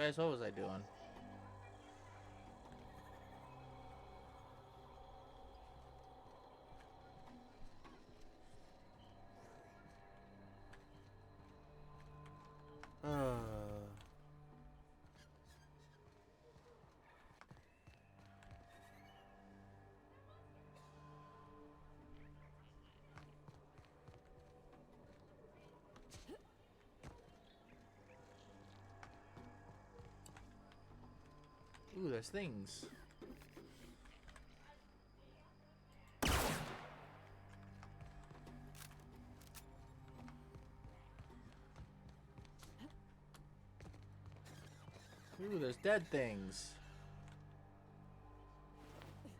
Guys, what was I doing? Ooh, there's things. Ooh, there's dead things.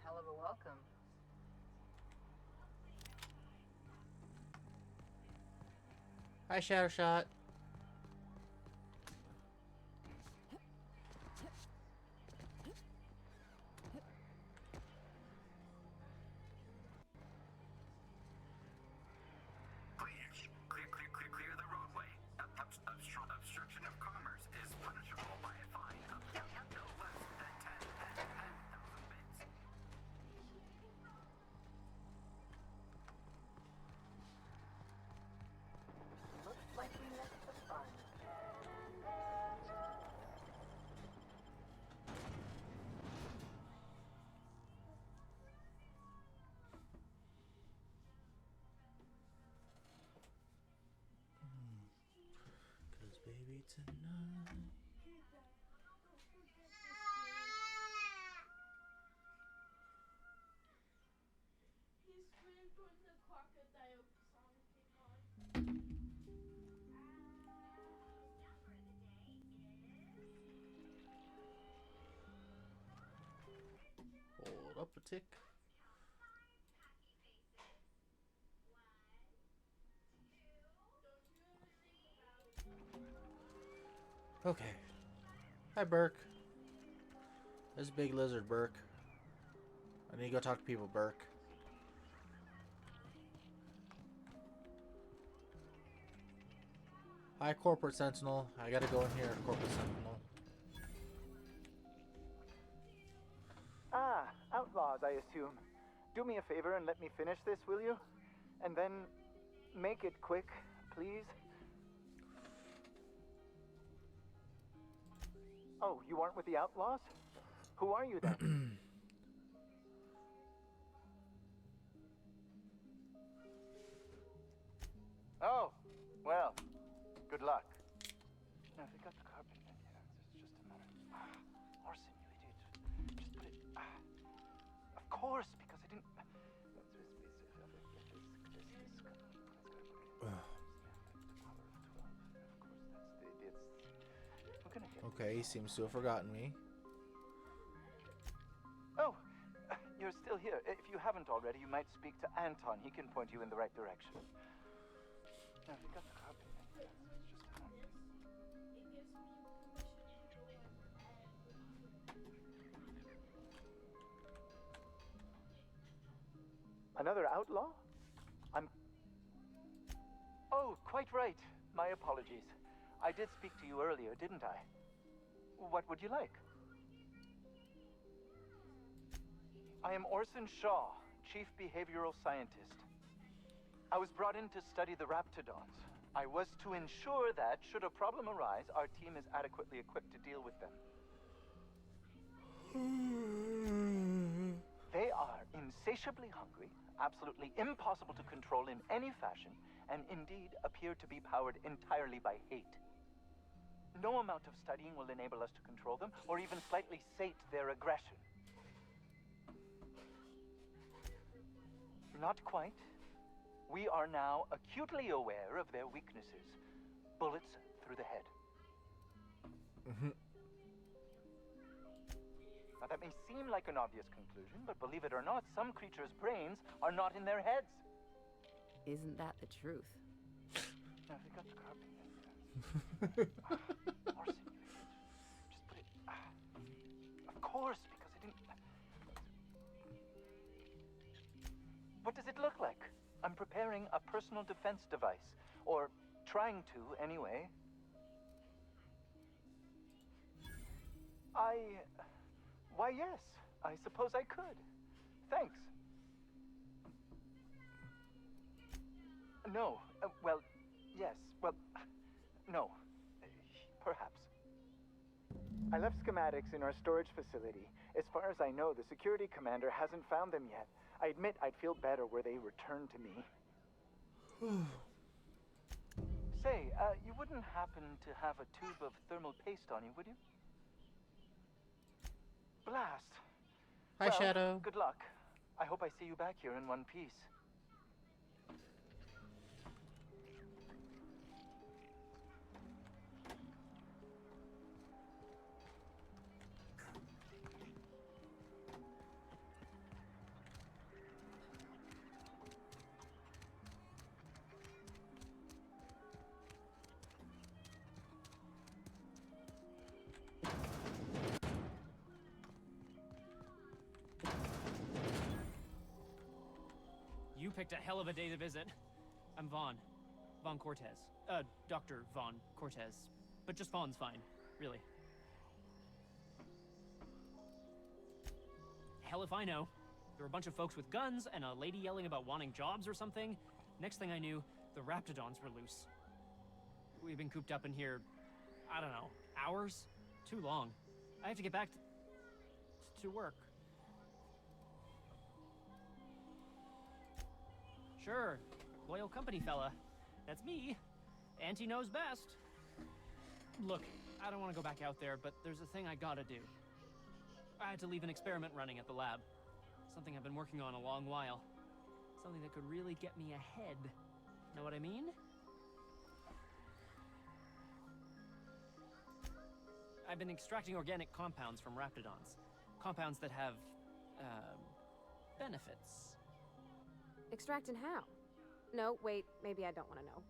Hell of a welcome. Hi, Shadow Shot. Clear the roadway. Obstruction of commerce is punishable by a fine of no less than 10,000 bits. Looks like we missed the fun. Cause baby tonight. He screamed when the crocodile song came on. Hold up a tick. Okay. Hi, Burke. This big lizard, Burke. I need to go talk to people, Burke. Hi, Corporate Sentinel. I gotta go in here, Corporate Sentinel. Ah, outlaws, I assume. Do me a favor and let me finish this, will you? And then make it quick, please. Oh, you aren't with the outlaws? Who are you then? Oh, well, good luck. Now, if they got the carpet in here, it's just a matter of... Orson, you idiot. Just put it... Of course, because I didn't... Okay, he seems to have forgotten me. Oh, you're still here. If you haven't already, you might speak to Anton. He can point you in the right direction. Now, if you got the carpet in here, it's just a matter of... It gives me permission to go in and Another outlaw? Oh, quite right. My apologies. I did speak to you earlier, didn't I? What would you like? I am Orson Shaw, Chief Behavioral Scientist. I was brought in to study the Raptidons. I was to ensure that, should a problem arise, our team is adequately equipped to deal with them. They are insatiably hungry, absolutely impossible to control in any fashion, and indeed appear to be powered entirely by hate. No amount of studying will enable us to control them, or even slightly sate their aggression. Not quite. We are now acutely aware of their weaknesses. Bullets through the head. Now, that may seem like an obvious conclusion, but believe it or not, some creatures' brains are not in their heads. Isn't that the truth? Now, if you got the carpet in there. Orson, you idiot. Just put it... Of course, because I didn't... What does it look like? I'm preparing a personal defense device. Or trying to, anyway. Why, yes. I suppose I could. Thanks. No. Well, yes. Well, no. Perhaps. I left schematics in our storage facility. As far as I know, the security commander hasn't found them yet. I admit I'd feel better were they returned to me. Say, you wouldn't happen to have a tube of thermal paste on you, would you? Blast. Hi, Well, Shadow. Good luck. I hope I see you back here in one piece. You picked a hell of a day to visit. I'm Vaughn. Vaughn Cortez. Dr. Vaughn Cortez. But just Vaughn's fine, really. Hell if I know. There were a bunch of folks with guns and a lady yelling about wanting jobs or something. Next thing I knew, the Raptidons were loose. We've been cooped up in here, I don't know, hours? Too long. I have to get back to work. Sure, loyal company fella. That's me. Auntie knows best. Look, I don't want to go back out there, but there's a thing I gotta do. I had to leave an experiment running at the lab. Something I've been working on a long while. Something that could really get me ahead. Know what I mean? I've been extracting organic compounds from Raptidons. Compounds that have, benefits. Extracting how? No, wait, maybe I don't want to know.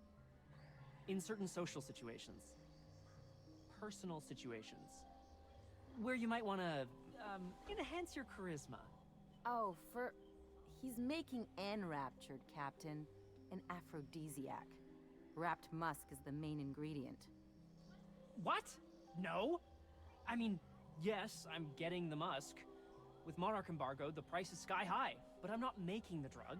In certain social situations. Personal situations. Where you might want to, enhance your charisma. Oh, he's making enraptured, Captain. An aphrodisiac. Wrapped musk is the main ingredient. What? No? I mean, yes, I'm getting the musk. With Monarch embargo, the price is sky high, but I'm not making the drug.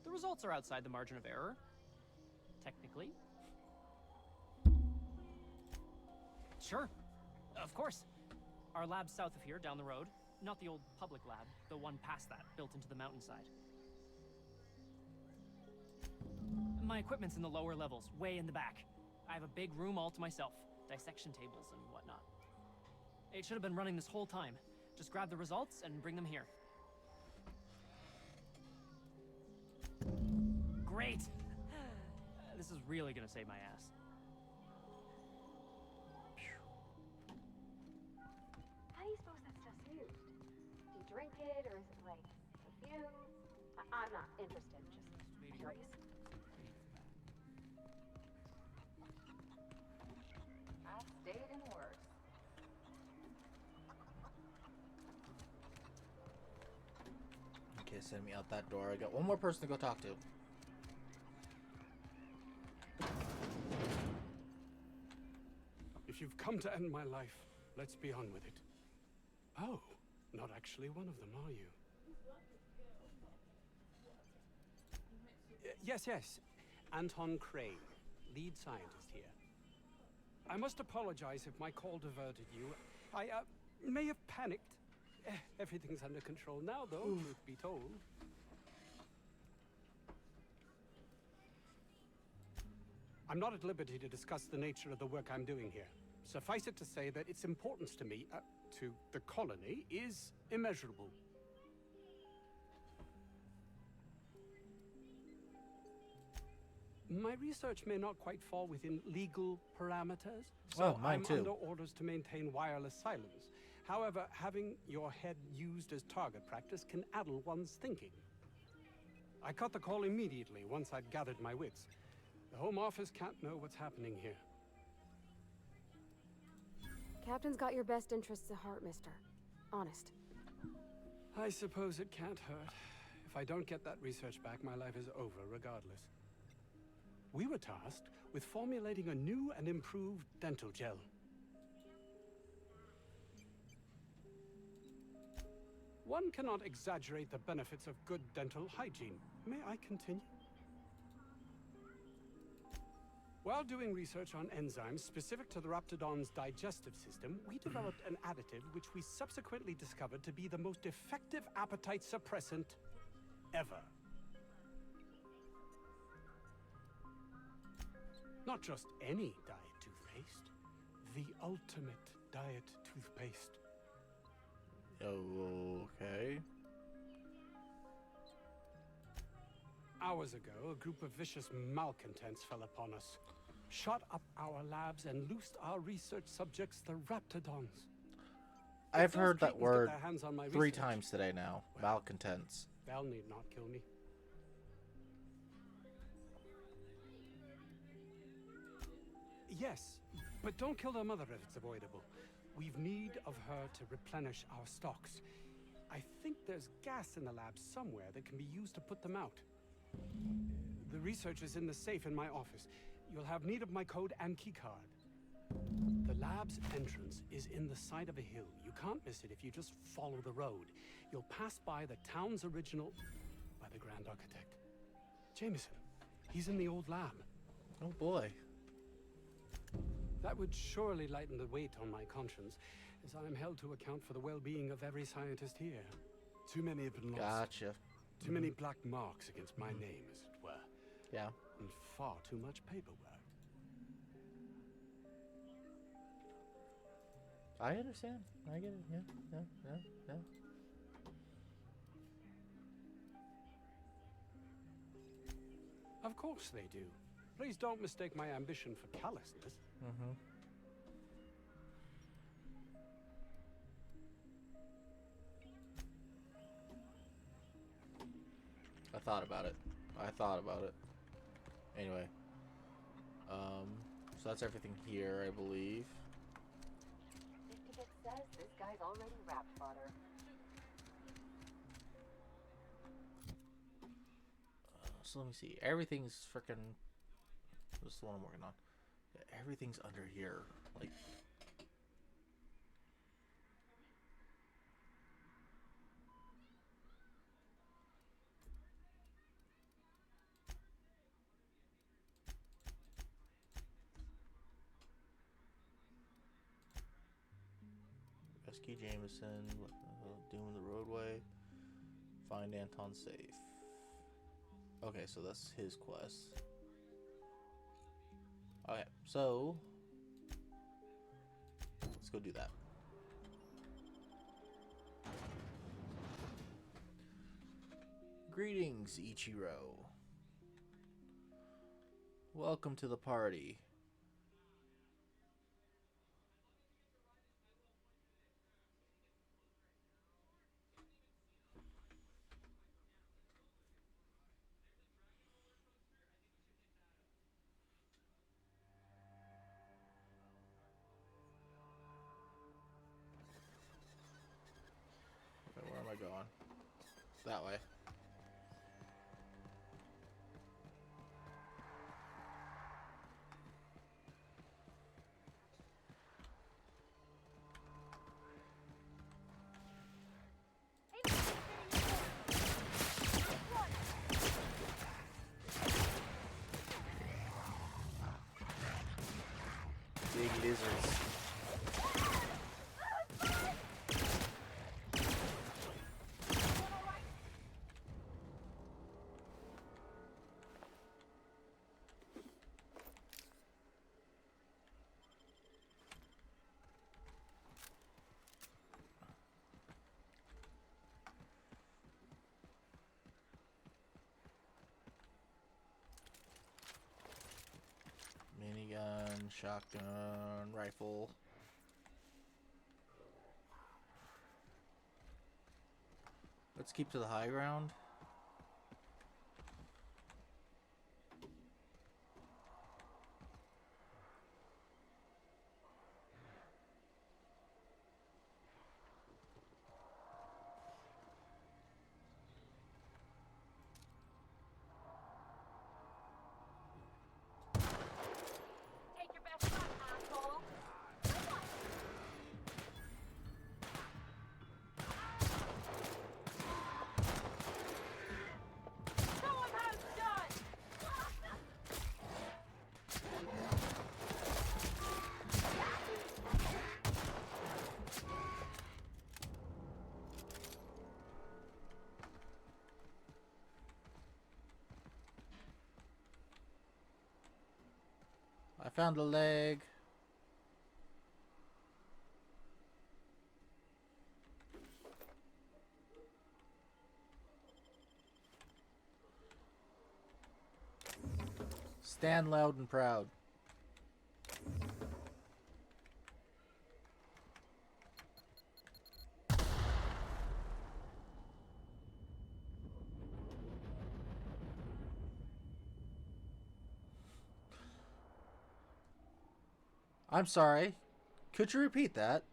The results are outside the margin of error. Technically. Sure. Of course. Our lab's south of here, down the road. Not the old public lab, the one past that, built into the mountainside. My equipment's in the lower levels, way in the back. I have a big room all to myself. Dissection tables and whatnot. It should have been running this whole time. Just grab the results and bring them here. Great! This is really gonna save my ass. How do you suppose that stuff's used? Do you drink it, or is it like perfume? I'm not interested, just curious. I've stayed in worse. Okay, send me out that door. I got one more person to go talk to. If you've come to end my life, let's be on with it. Oh, not actually one of them, are you? Yes. Anton Crane, lead scientist here. I must apologize if my call diverted you. I may have panicked. Everything's under control now, though, truth be told. I'm not at liberty to discuss the nature of the work I'm doing here. Suffice it to say that its importance to me, to the colony, is immeasurable. My research may not quite fall within legal parameters, so mine I'm too. under orders to maintain wireless silence. However, having your head used as target practice can addle one's thinking. I cut the call immediately once I'd gathered my wits. The Home Office can't know what's happening here. Captain's got your best interests at heart, mister. Honest. I suppose it can't hurt. If I don't get that research back, my life is over regardless. We were tasked with formulating a new and improved dental gel. One cannot exaggerate the benefits of good dental hygiene. May I continue? While doing research on enzymes specific to the Raptidon's digestive system, we developed an additive which we subsequently discovered to be the most effective appetite suppressant ever. Not just any diet toothpaste, the ultimate diet toothpaste. Oh, okay. Hours ago, a group of vicious malcontents fell upon us, shot up our labs, and loosed our research subjects, the Raptidons. I've heard that word their hands on my 3 research, times today now. Malcontents. they'll need not kill me. Yes, but don't kill their mother if it's avoidable. We've need of her to replenish our stocks. I think there's gas in the lab somewhere that can be used to put them out. The research is in the safe in my office. You'll have need of my code and keycard. The lab's entrance is in the side of a hill. You can't miss it if you just follow the road. You'll pass by the town's original by the Grand Architect. Jameson, he's in the old lab. Oh boy. That would surely lighten the weight on my conscience, as I am held to account for the well-being of every scientist here. Too many have been lost. Gotcha. Too many black marks against my name, as it were. Yeah. And far too much paperwork. I understand. I get it. Yeah. Of course they do. Please don't mistake my ambition for callousness. Mm-hmm. I thought about it. Anyway. So that's everything here, I believe. 50-bit says this guy's already wrapped fodder. So let me see. Everything's freaking. This is the one I'm working on. Yeah, everything's under here. Like. Rescue Jameson. Doom the roadway. Find Anton safe. Okay, so that's his quest. Okay, so let's go do that. Greetings, Ichiro. Welcome to the party. Okay, where am I going? That way. Big lizards. Minigun, shotgun, rifle. Let's keep to the high ground. I found a leg. Stand loud and proud. I'm sorry. Could you repeat that?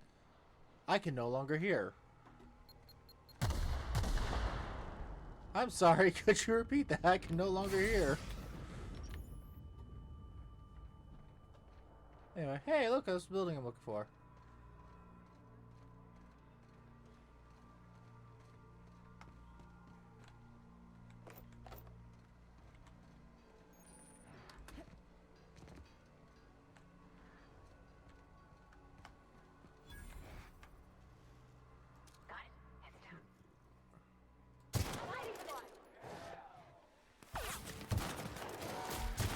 I can no longer hear. I'm sorry. Could you repeat that? I can no longer hear. Anyway, hey, look, that's the building I'm looking for. Got it. Heads down. Mighty one.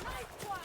Nice one.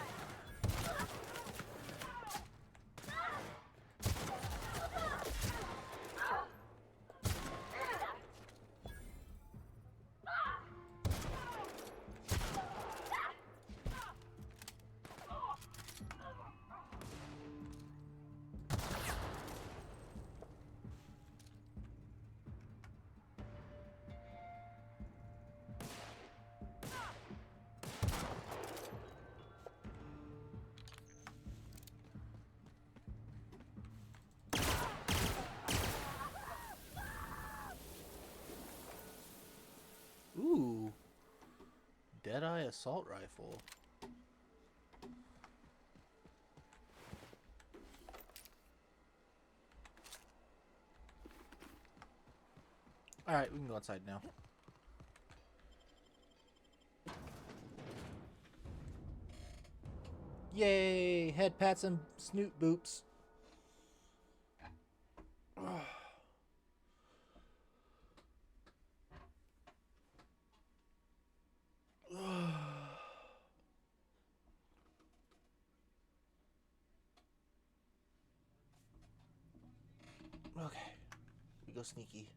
Ooh. Deadeye assault rifle. Alright, we can go outside now. Yay! Head pats and snoot boops. Okay, we go sneaky.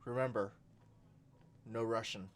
Remember, no Russian.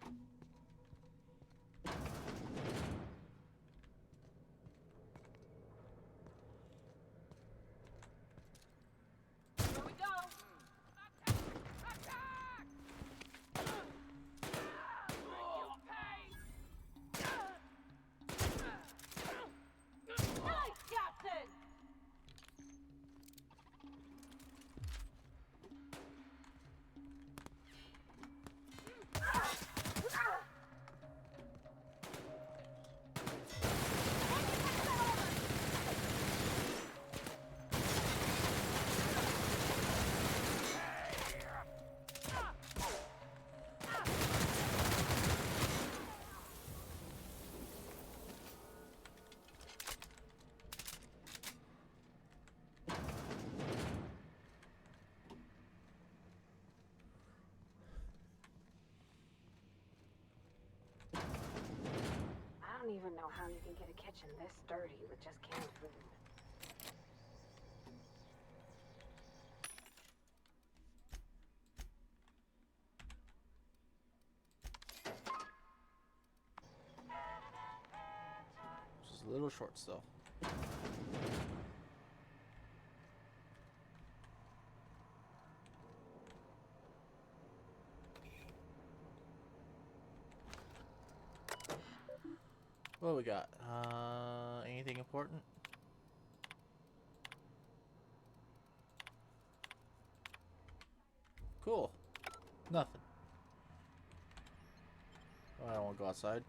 I don't even know how you can get a kitchen this dirty with just canned food. Just a little short still. What do we got? Anything important? Cool. Nothing. Oh, I don't want to go outside.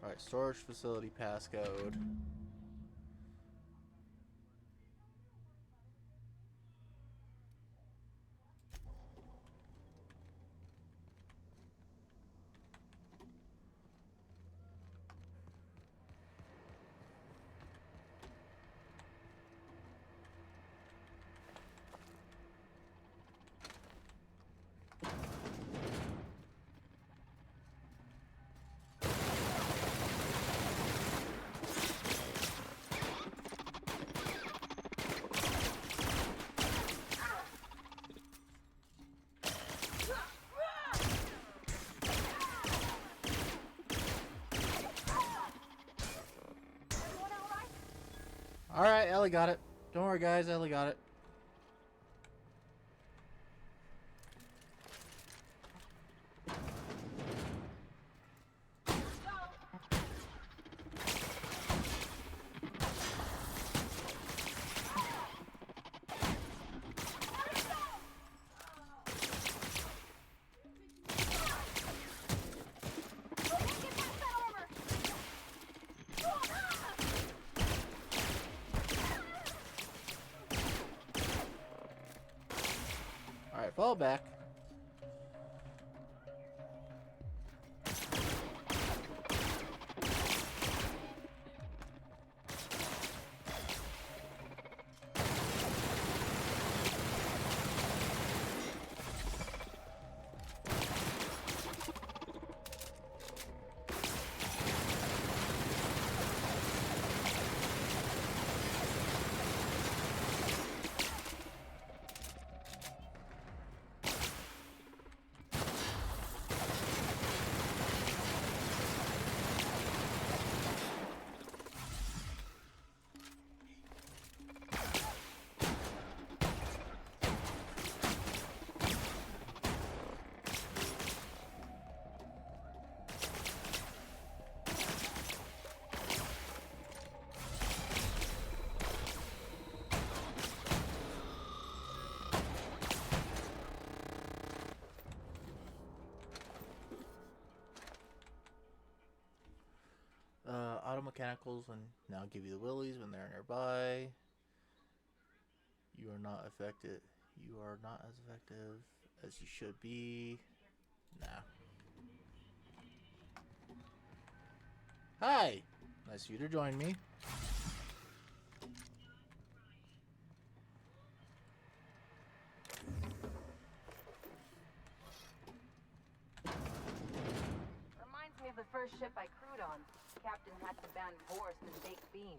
Alright, storage facility passcode. Alright, Ellie got it. Don't worry, guys. Ellie got it. Alright, fall back. Auto mechanicals and now give you the willies when they're nearby. You are not affected. You are not as effective as you should be. Nah. Hi! Nice of you to join me. Reminds me of the first ship I crewed on. Captain had to ban Vorst and baked beans.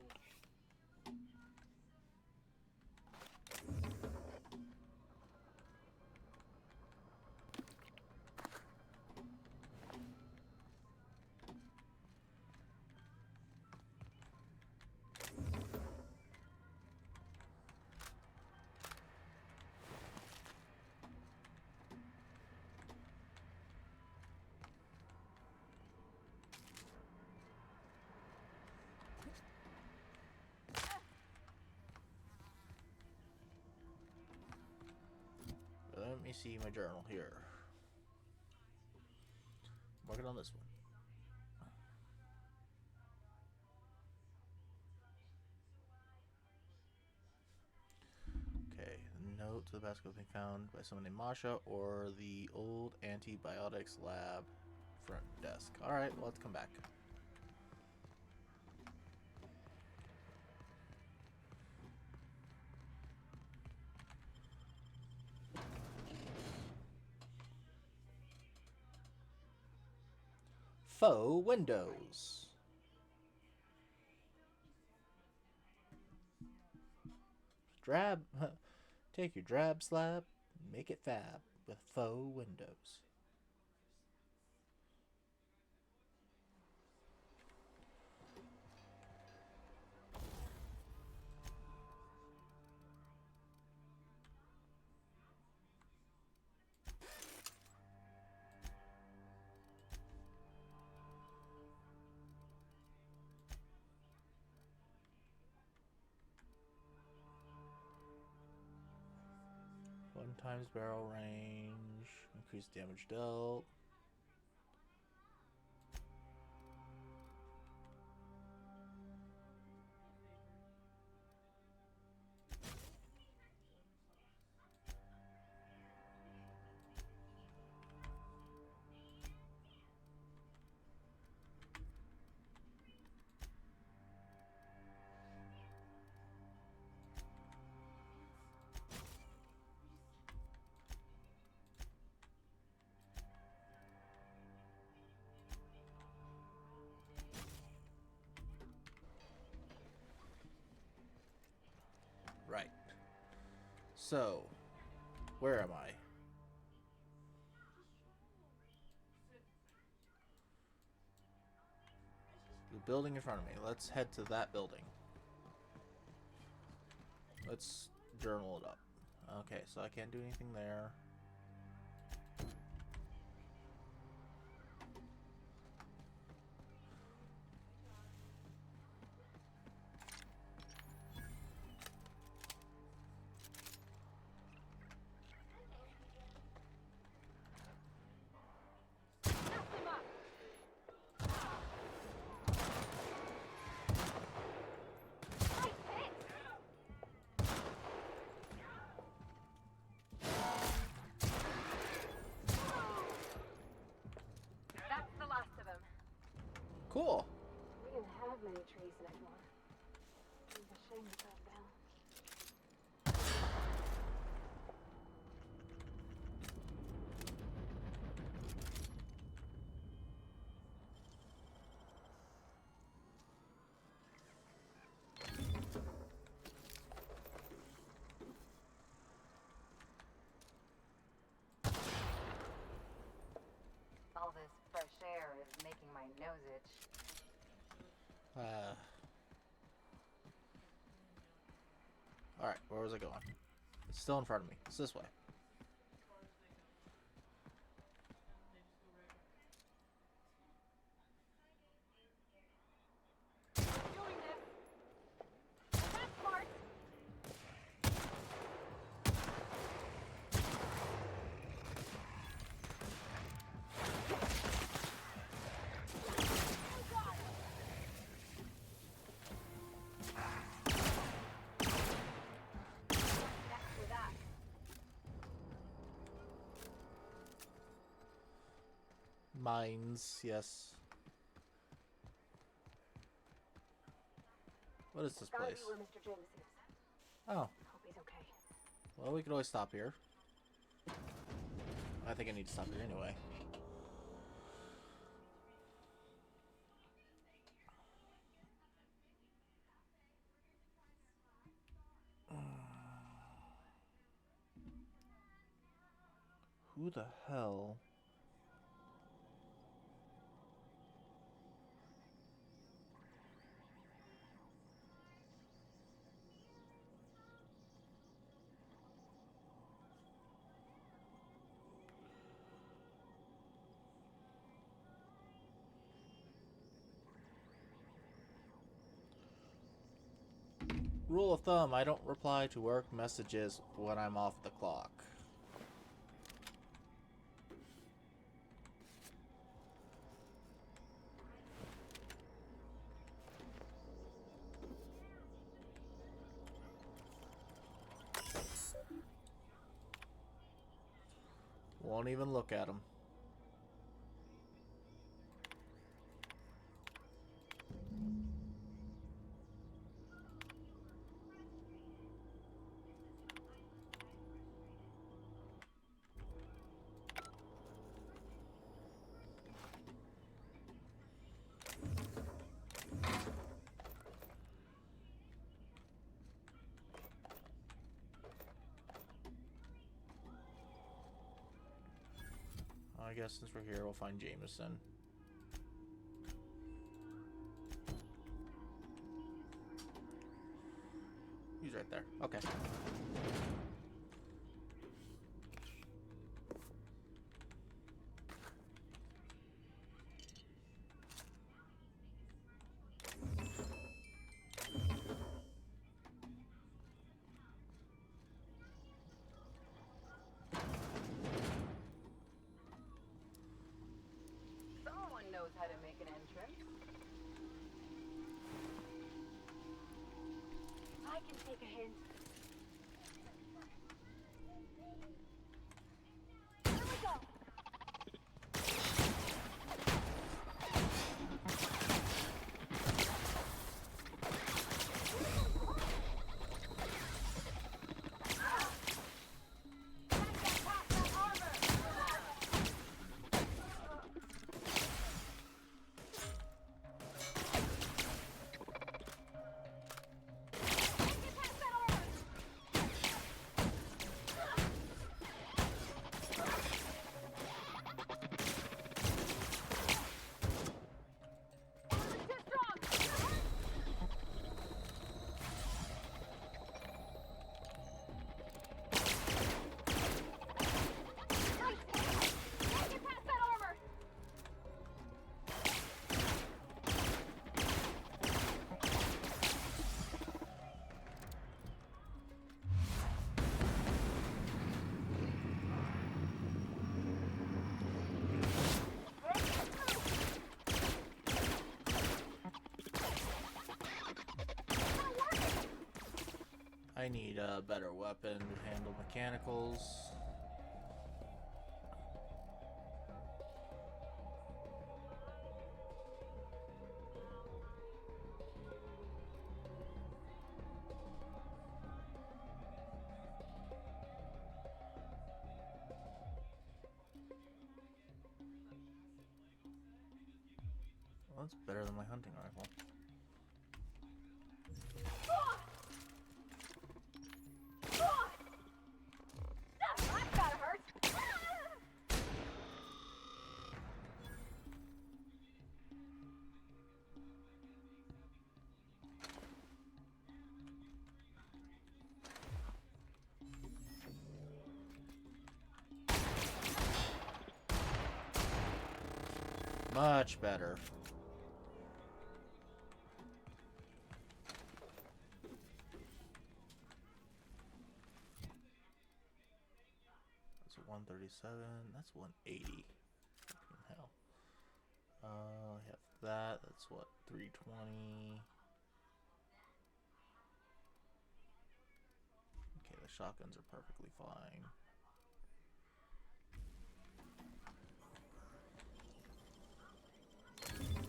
Let me see my journal here. I'm working on this one. Okay, note to the basket being found by someone named Masha or the old antibiotics lab front desk. Alright, well, let's come back. Faux windows. Drab. Take your drab slab, make it fab with faux windows. One times barrel range, increased damage dealt. Right. So, where am I? The building in front of me. Let's head to that building. Let's journal it up. Okay, so I can't do anything there. That's the last of them. Cool. We didn't have many trees anymore. It's a shame to cut them down. All this fresh air is making my nose itch. Alright, where was I going? It's still in front of me. It's this way. Doing this. That's smart. After that. Mines, yes. What is this Gotta place? be where Mr. James is. Oh, Hope he's okay. well, we could always stop here. I think I need to stop here anyway. Who the hell? Rule of thumb, I don't reply to work messages when I'm off the clock. Won't even look at them. I guess since we're here, we'll find Jameson. He's right there. Okay. Someone knows how to make an entrance. I can take a hint. Here we go. I need a better weapon to handle mechanicals. Well, that's better than my hunting rifle. That gotta hurt. Much better. That's 137. That's 180. Fucking hell. I have that. That's what, 320. Okay, the shotguns are perfectly fine.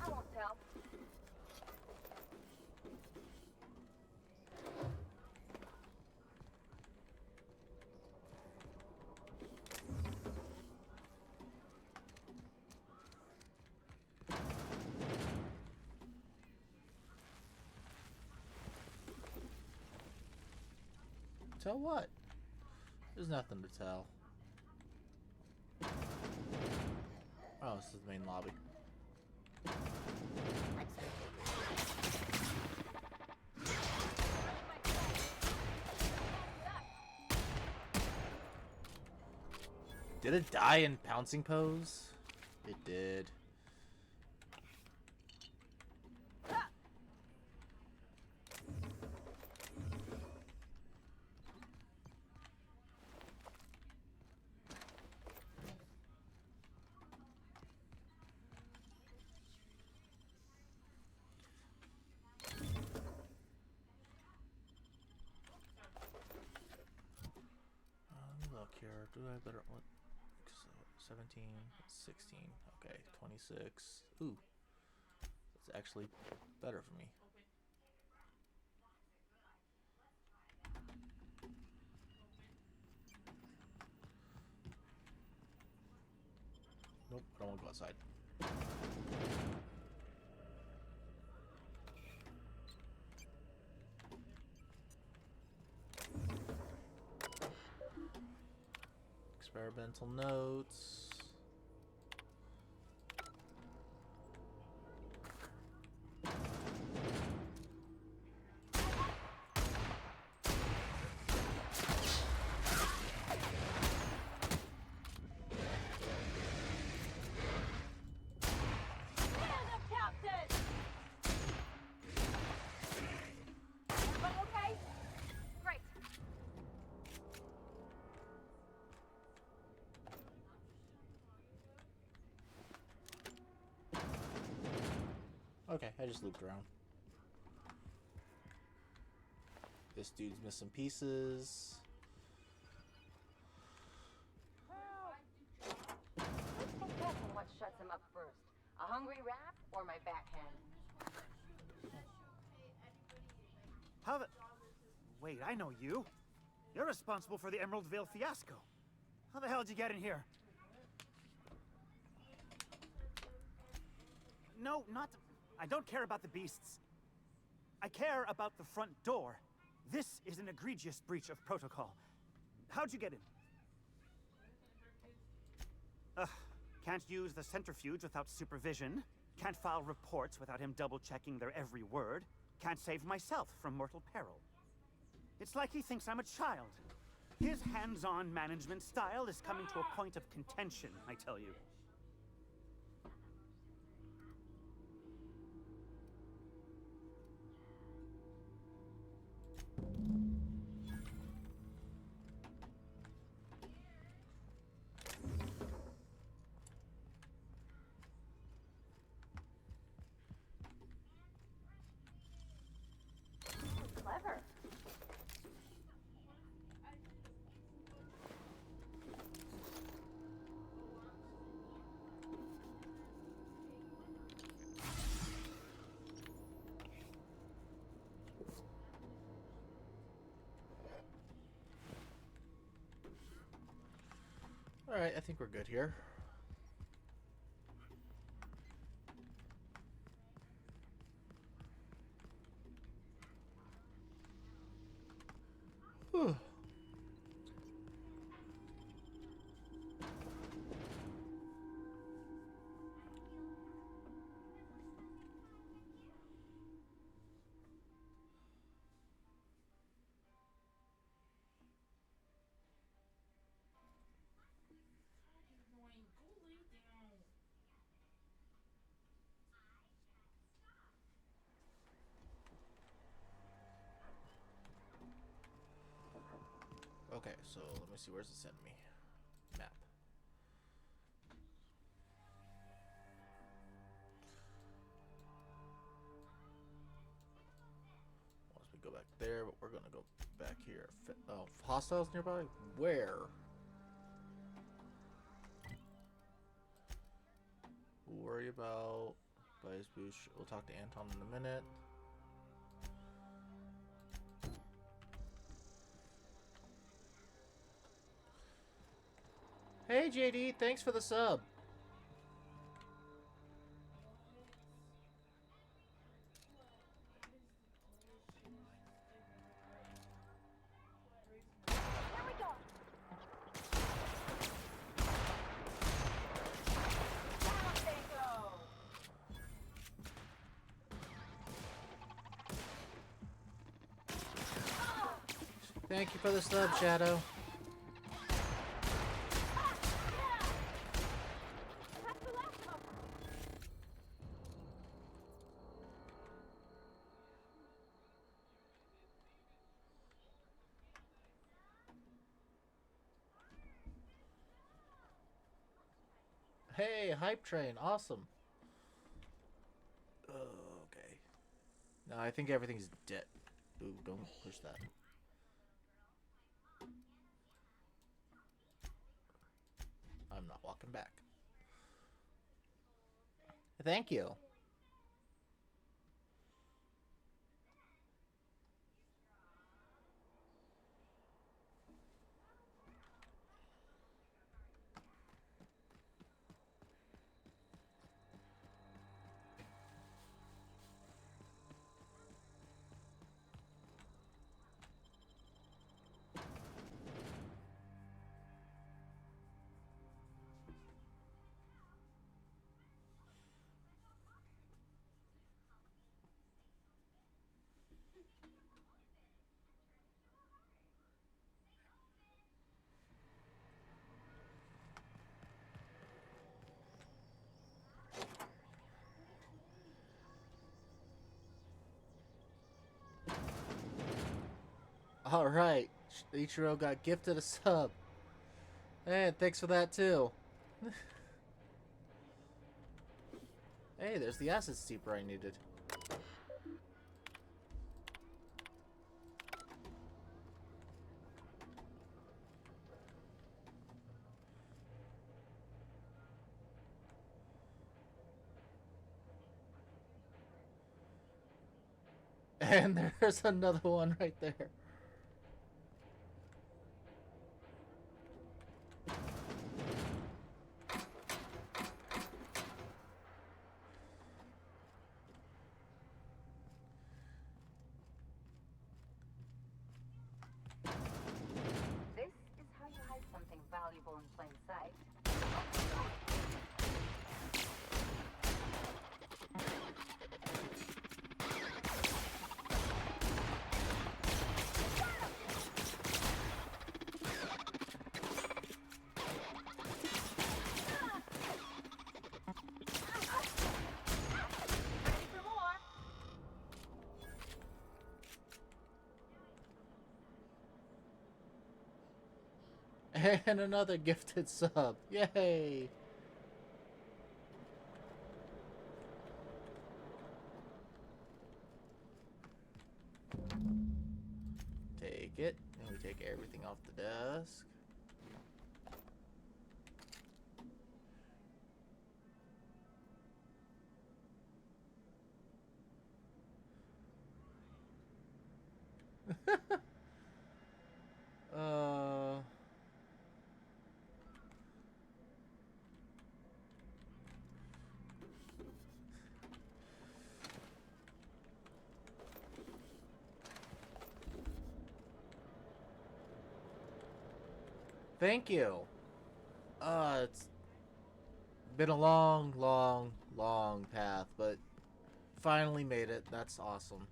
I won't tell. Tell what? There's nothing to tell. Oh, this is the main lobby. Did it die in pouncing pose? It did. Look here. Do I better? What? 17, 16. Okay, 26. Ooh, that's actually better for me. Nope, I don't want to go outside. Experimental notes. Okay, I just looped around. This dude's missing pieces. Let's take that on what shuts him up first. A hungry rap or my backhand? How the... Wait, I know you. You're responsible for the Emerald Vale fiasco. How the hell did you get in here? No, not... I don't care about the beasts. I care about the front door. This is an egregious breach of protocol. How'd you get in? Ugh. Can't use the centrifuge without supervision. Can't file reports without him double-checking their every word. Can't save myself from mortal peril. It's like he thinks I'm a child. His hands-on management style is coming to a point of contention, I tell you. Clever. Alright, I think we're good here. Whew. Okay, so let me see, where's it send me? Map. Once we go back there, but we're gonna go back here. Oh, hostiles nearby? Where? We'll worry about Bias Boosh. We'll talk to Anton in a minute. Hey JD, thanks for the sub. Here we go. Down they go. Thank you for the sub, Shadow. That's the last of them. Hey, hype train, awesome. Okay. No, I think everything's dead. Ooh, don't push that. I'm not walking back. Thank you. Alright, Ichiro got gifted a sub. And thanks for that too. Hey, there's the acid steeper I needed. And there's another one right there. This is how you hide something valuable in plain sight. Ready for more? And another gifted sub. Yay! Take it. And we take everything off the desk. Thank you. It's been a long, long, long path, but finally made it. That's awesome.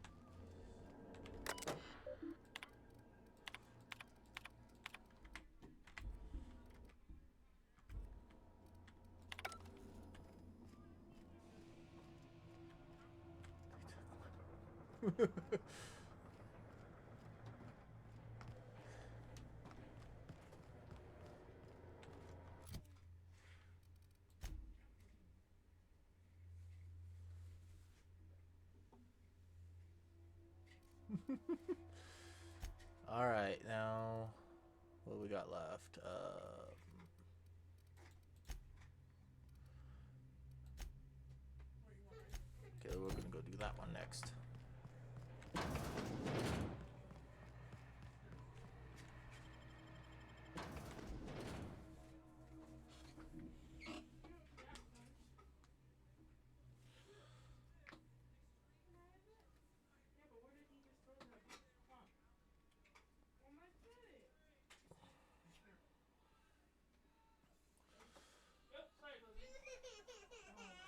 All right, now what do we got left? Okay, we're gonna go do that one next.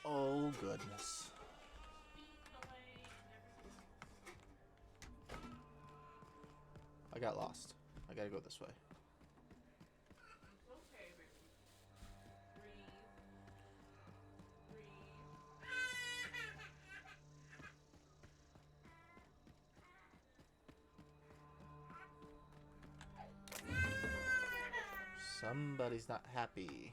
Oh goodness. I got lost. I gotta go this way. Somebody's not happy.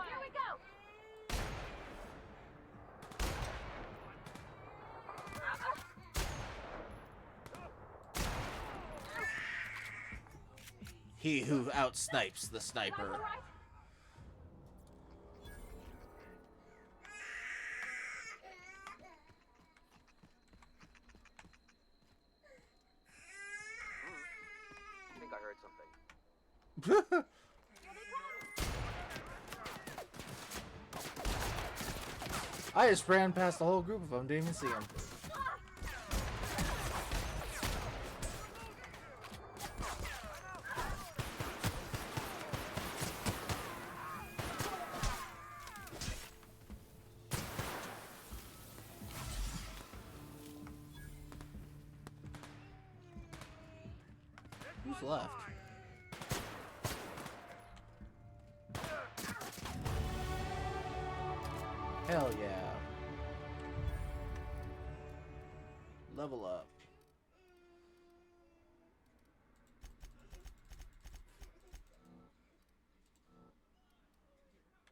Here we go! He who outsnipes the sniper. I think I heard something. I just ran past the whole group of them, didn't even see them. Who's left? Hell yeah. Level up.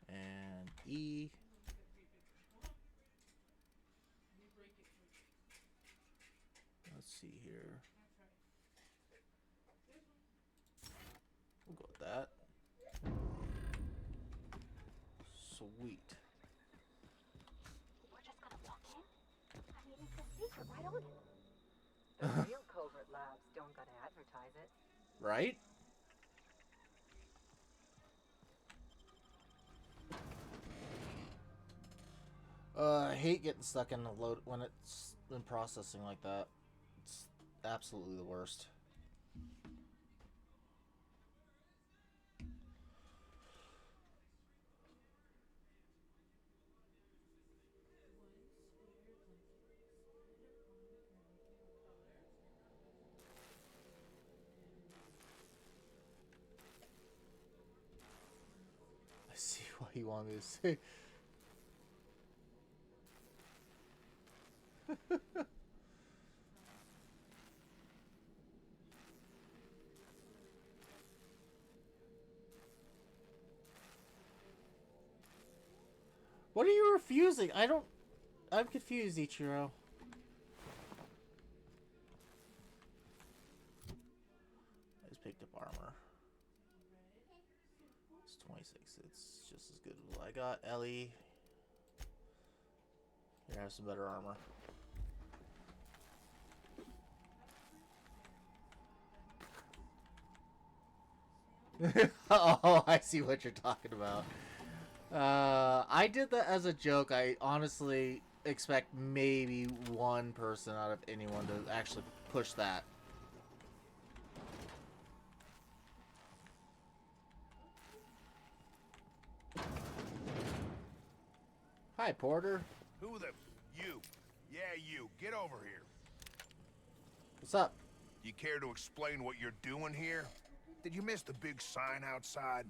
And E. Let's see here. We'll go with that. Sweet. We're just gonna walk in? I mean, it's a secret, right on it. The real covert labs don't gotta advertise it. Right? I hate getting stuck in the load when it's in processing like that. It's absolutely the worst. I see what you want me to say. What are you refusing? I'm confused, Ichiro. I just picked up armor. It's 26. It's just as good as what I got. Ellie. Here, have some better armor. Oh, I see what you're talking about. I did that as a joke. I honestly expect maybe one person out of anyone to actually push that. Hi, Porter. Who the... You. Yeah, you. Get over here. What's up? You care to explain what you're doing here? Did you miss the big sign outside?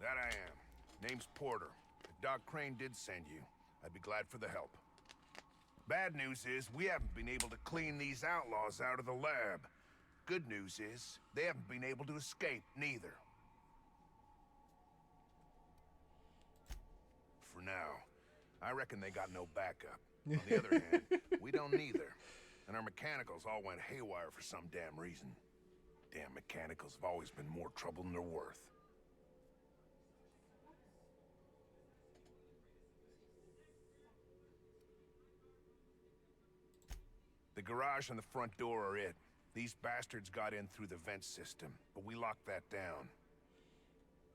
That I am. Name's Porter. If Doc Crane did send you, I'd be glad for the help. Bad news is, we haven't been able to clean these outlaws out of the lab. Good news is, they haven't been able to escape, neither. For now, I reckon they got no backup. On the other hand, we don't neither. And our mechanicals all went haywire for some damn reason. Damn mechanicals have always been more trouble than they're worth. The garage and the front door are it. These bastards got in through the vent system, but we locked that down.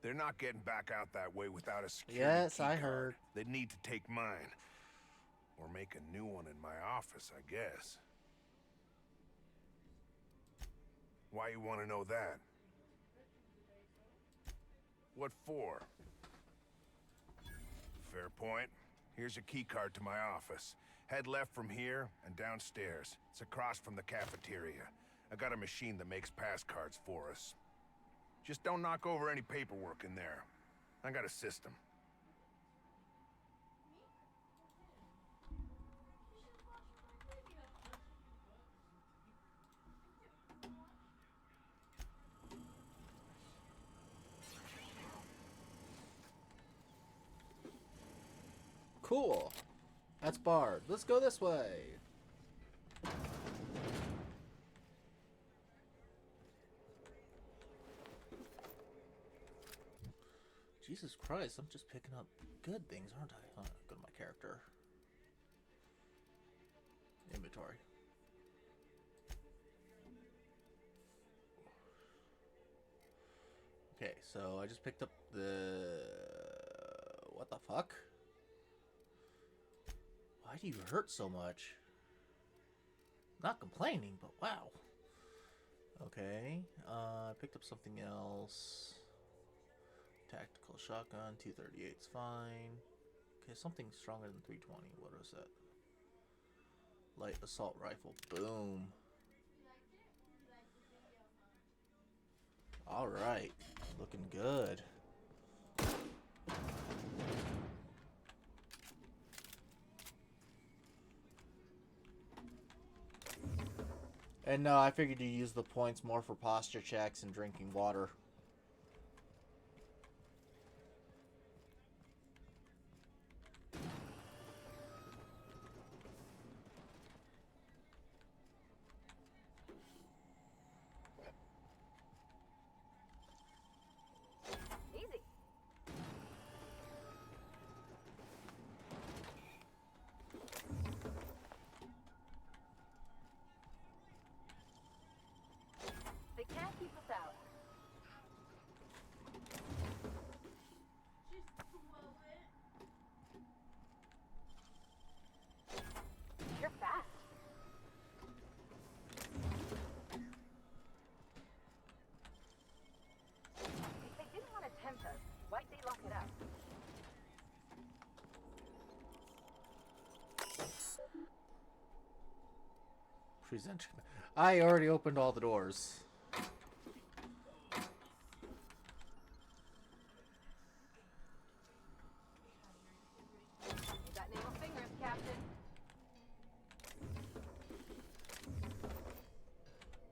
They're not getting back out that way without a security Yes, key I card. heard. They'd need to take mine. Or make a new one in my office, I guess. Why you want to know that? What for? Fair point. Here's a key card to my office. Head left from here and downstairs. It's across from the cafeteria. I got a machine that makes pass cards for us. Just don't knock over any paperwork in there. I got a system. Cool. That's Bard. Let's go this way. Jesus Christ, I'm just picking up good things, aren't I? Go to my character. Inventory. Okay, so I just picked up the... What the fuck? Why do you hurt so much? Not complaining, but wow. Okay, I picked up something else. Tactical shotgun, 238's fine. Okay, something stronger than 320. What is that? Light assault rifle. Boom. Alright, looking good. And no, I figured you use the points more for posture checks and drinking water. Easy. They can't keep us out. Just blow it. You're fast. If they didn't want to tempt us, why'd they lock it up? Present. I already opened all the doors. You got nimble fingers, Captain.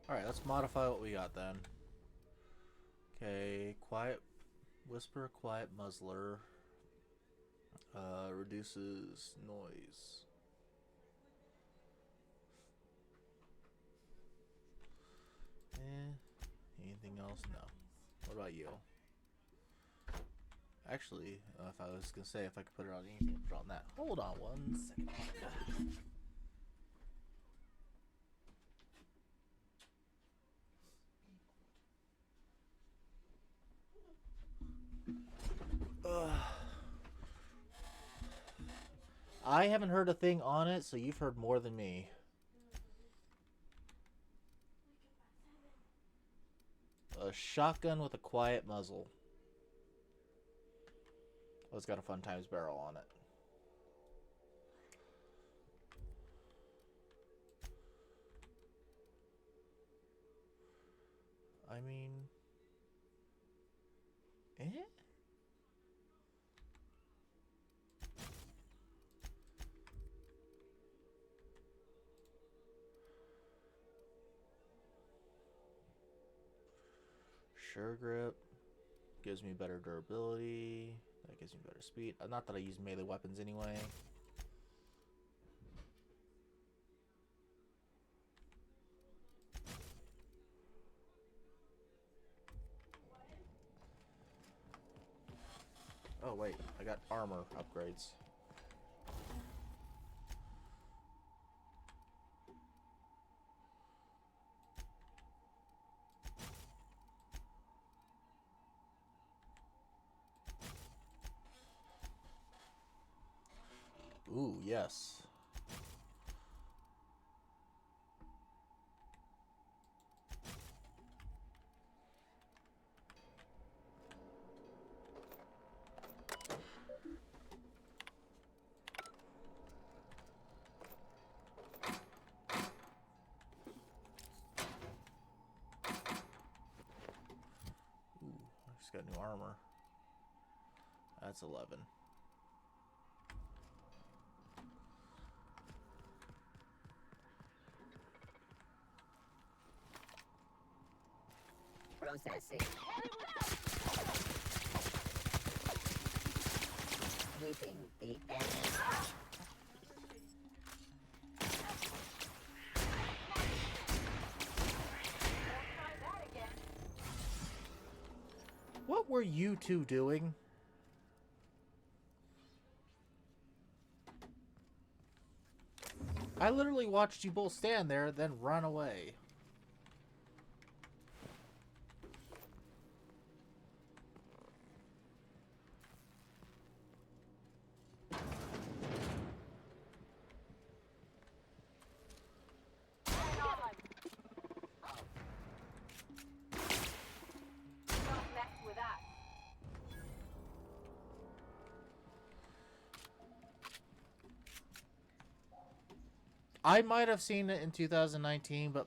Alright, let's modify what we got then. Okay, quiet whisper, quiet muzzler. Reduces noise. Anything else? No. What about you? Actually, if I was gonna say if I could put it on anything, put it on that. Hold on 1 second. I haven't heard a thing on it, so you've heard more than me. A shotgun with a quiet muzzle. Oh, it's got a Fun Times barrel on it. I mean... Eh? Sure grip. Gives me better durability. That gives me better speed. Not that I use melee weapons anyway. Oh wait, I got armor upgrades. Ooh, yes. Ooh, I just got new armor. That's 11. Processing. Sweeping the enemy. What were you two doing? I literally watched you both stand there, then run away. I might have seen it in 2019, but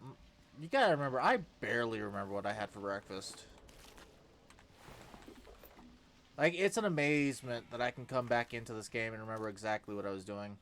you gotta remember, I barely remember what I had for breakfast. Like, it's an amazement that I can come back into this game and remember exactly what I was doing.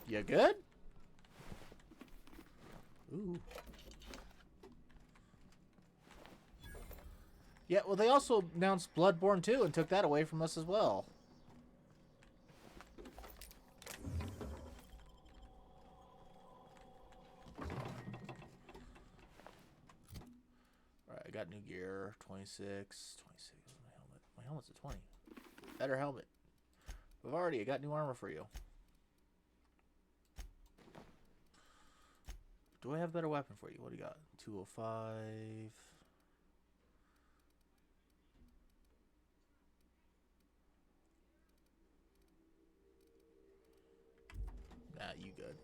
You good? Ooh. Yeah, well, they also announced Bloodborne 2 and took that away from us as well. Alright, I got new gear. 26. 26. Where's my helmet? My helmet's a 20. Better helmet. I got new armor for you. Do I have a better weapon for you? What do you got? 205. Nah, you good.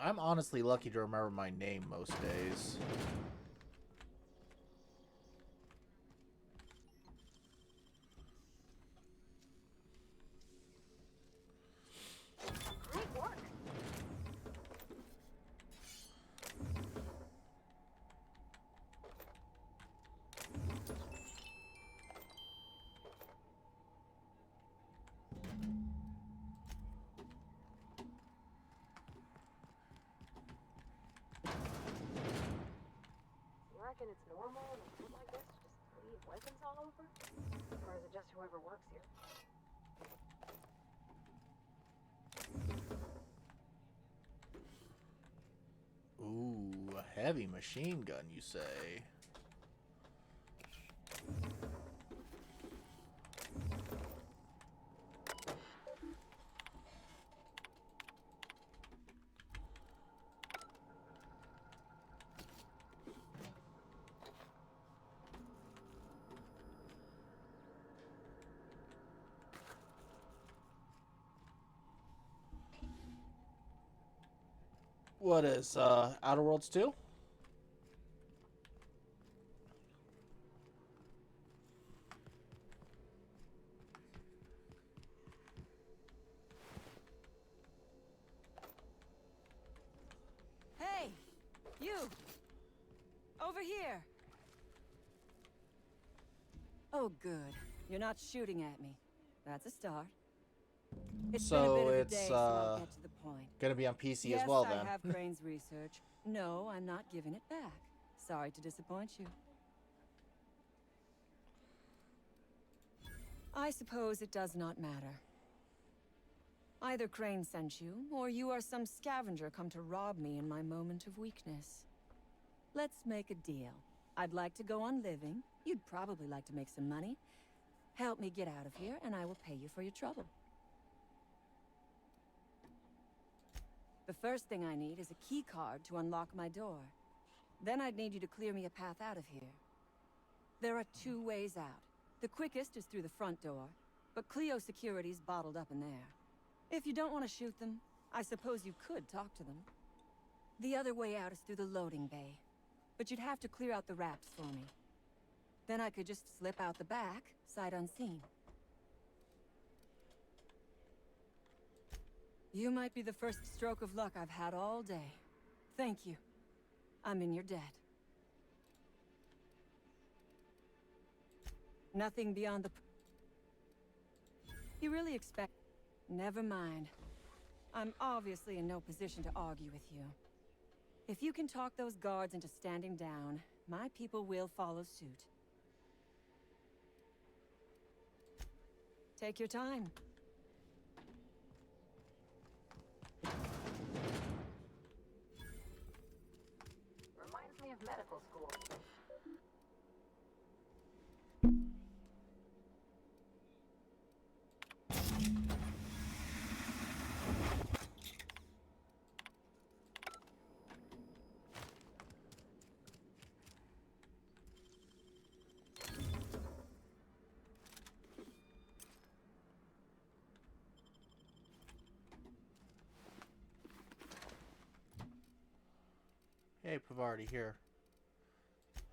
I'm honestly lucky to remember my name most days. Great work. it's normal in a world like this to just leave weapons all over? Or is it just whoever works here? Ooh, a heavy machine gun, you say? What is, Outer Worlds 2? Hey! You! Over here! Oh, good. You're not shooting at me. That's a start. It's been a So bit of a it's, day, so I'll get to the point. gonna be on PC Yes, as well, I then. have Crane's research. No, I'm not giving it back. Sorry to disappoint you. I suppose it does not matter. Either Crane sent you, or you are some scavenger come to rob me in my moment of weakness. Let's make a deal. I'd like to go on living. You'd probably like to make some money. Help me get out of here, and I will pay you for your trouble. The first thing I need is a key card to unlock my door. Then I'd need you to clear me a path out of here. There are 2 ways out. The quickest is through the front door, but Cleo Security's bottled up in there. If you don't want to shoot them, I suppose you could talk to them. The other way out is through the loading bay, but you'd have to clear out the rafts for me. Then I could just slip out the back, sight unseen. You might be the first stroke of luck I've had all day. Thank you. I'm in your debt. Nothing beyond the... You really expect... Never mind. I'm obviously in no position to argue with you. If you can talk those guards into standing down, my people will follow suit. Take your time. Reminds me of medical school. Hey, Pavardi, here.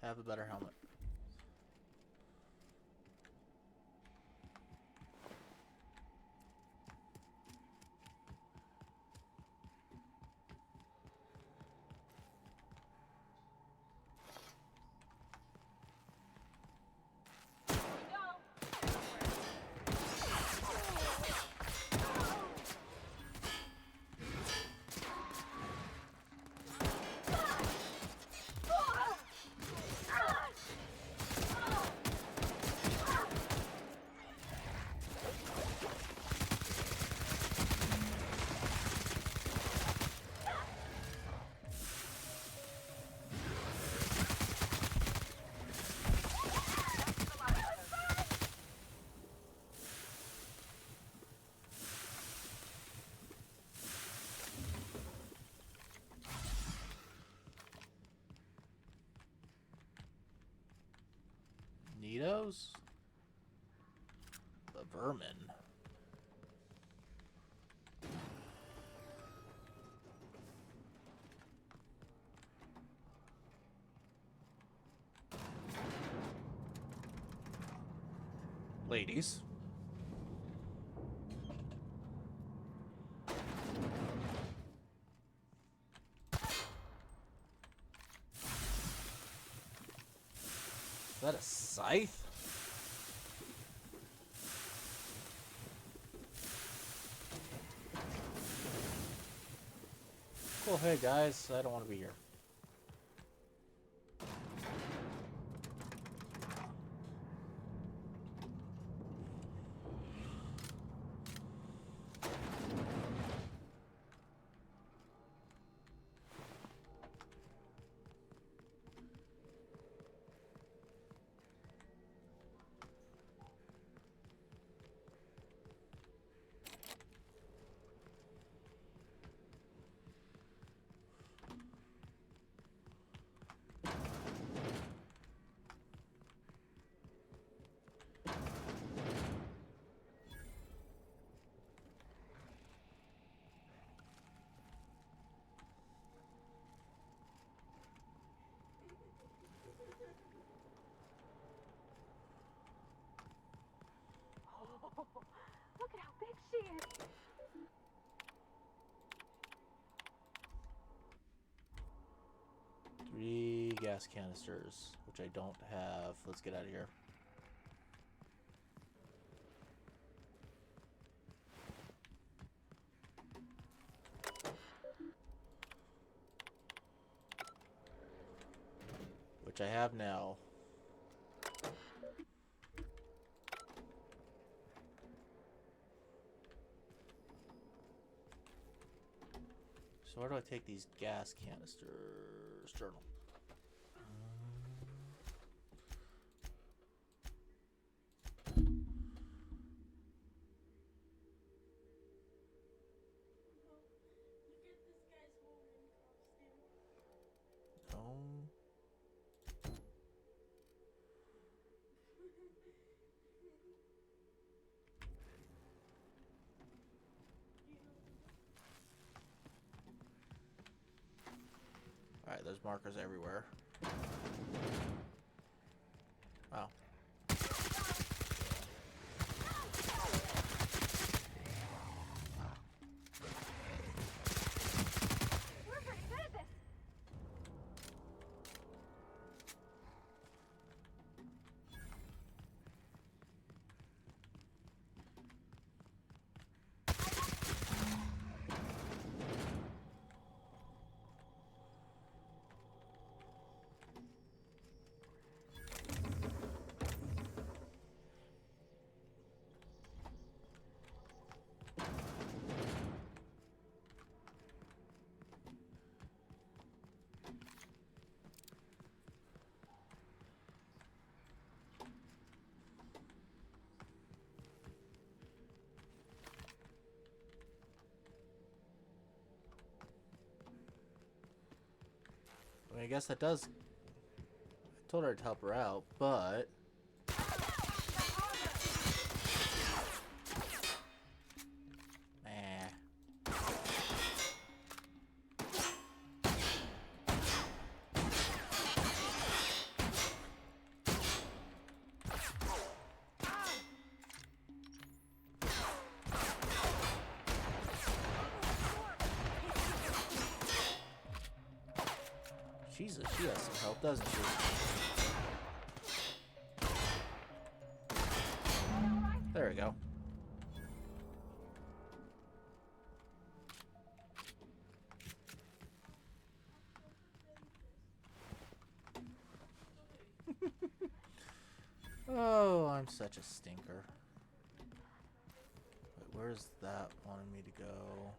Have a better helmet. Neatos? The vermin. Ladies. Is that a scythe? Cool, hey guys, I don't want to be here. gas canisters, which I don't have. Let's get out of here. Which I have now. So where do I take these gas canisters? Journal. Alright, there's markers everywhere. Wow. We're pretty good at this. I mean, I guess that does... I told her to help her out, but... Jesus, she has some help, doesn't she? There we go. Oh, I'm such a stinker. Wait, where's that wanting me to go?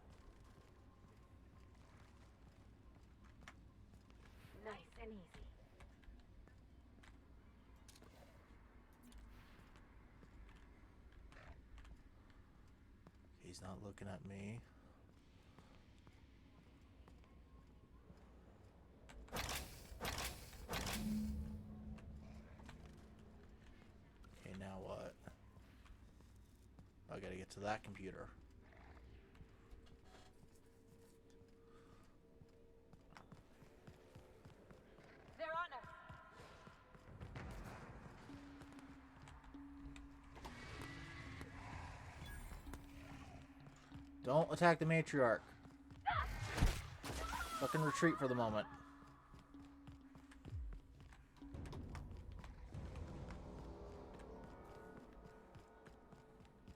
Nice and easy. He's not looking at me. Okay, now what? I gotta get to that computer. They're on us. Don't attack the matriarch. Fucking retreat for the moment.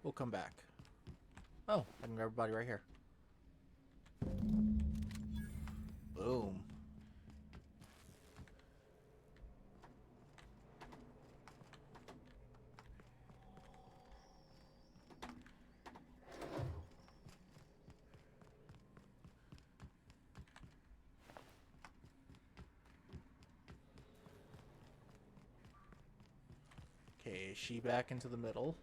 We'll come back. Oh, I can grab everybody right here. Boom. Okay, is she back into the middle?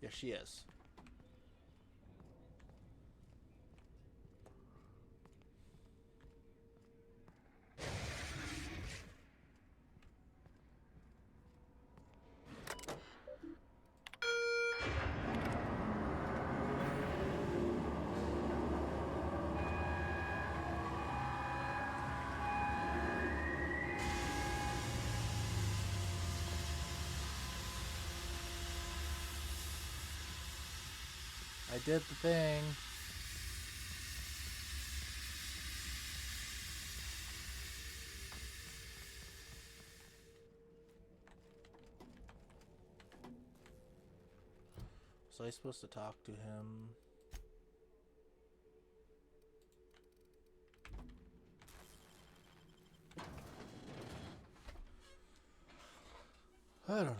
Yes, she is. I did the thing. Was I supposed to talk to him? I don't know.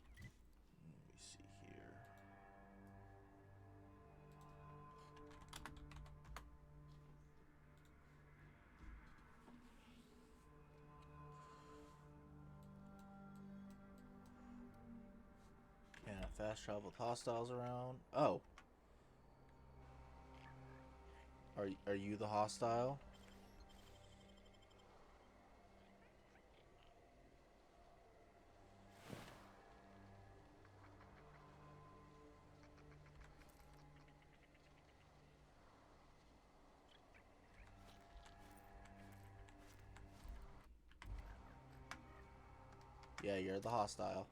Let me see here. Can I fast travel with hostiles around? Oh. Are you the hostile? Yeah, you're the hostile.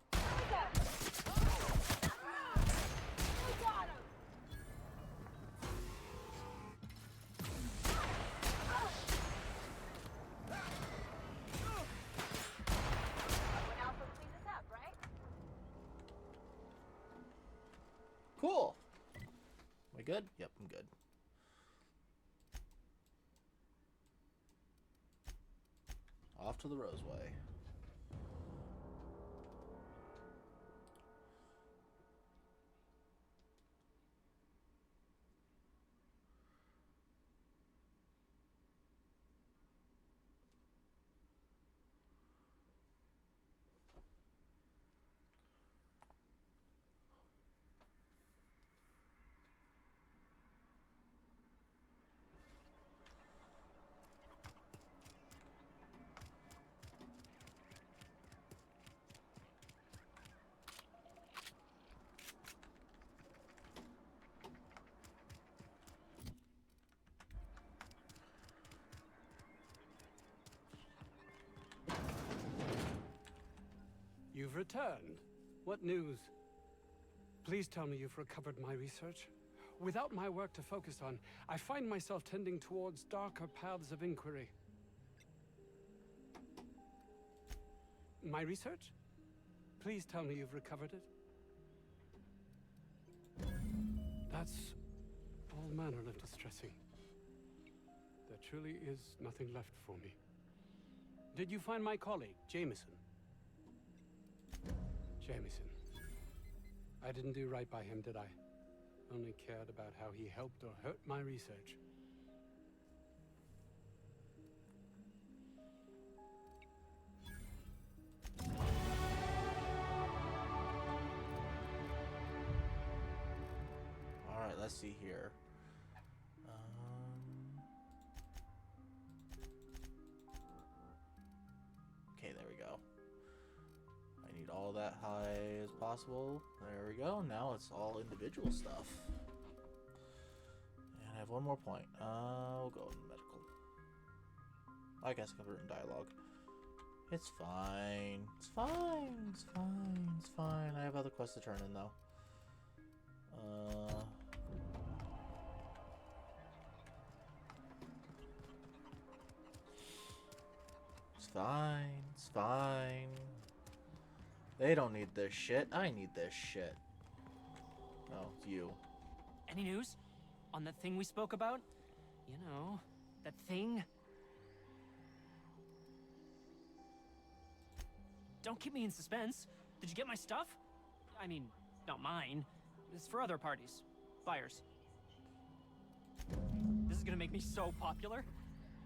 Cool. Am I good? Yep, I'm good. Off to the Roseway. You've returned. What news? Please tell me you've recovered my research. Without my work to focus on, I find myself tending towards darker paths of inquiry. My research? Please tell me you've recovered it. That's all manner of distressing. There truly is nothing left for me. Did you find my colleague, Jameson? Jameson. I didn't do right by him, did I? Only cared about how he helped or hurt my research. Alright, let's see here. Okay, there we go. I need all that high as possible. There we go. Now it's all individual stuff. And I have one more point. We'll go in medical. I guess I can put it in dialogue. It's fine. It's fine. It's fine. It's fine. I have other quests to turn in though. It's fine. It's fine. They don't need this shit. I need this shit. Oh, it's you. Any news? On that thing we spoke about? You know, that thing? Don't keep me in suspense. Did you get my stuff? I mean, not mine. It's for other parties. Buyers. This is gonna make me so popular.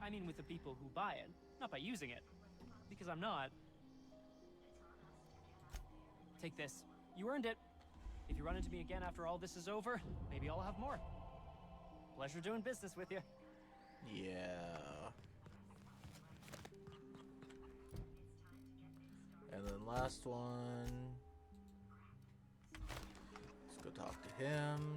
I mean with the people who buy it, not by using it. Because I'm not. Take this. You earned it. If you run into me again after all this is over, maybe I'll have more. Pleasure doing business with you. Yeah. And then last one. Let's go talk to him.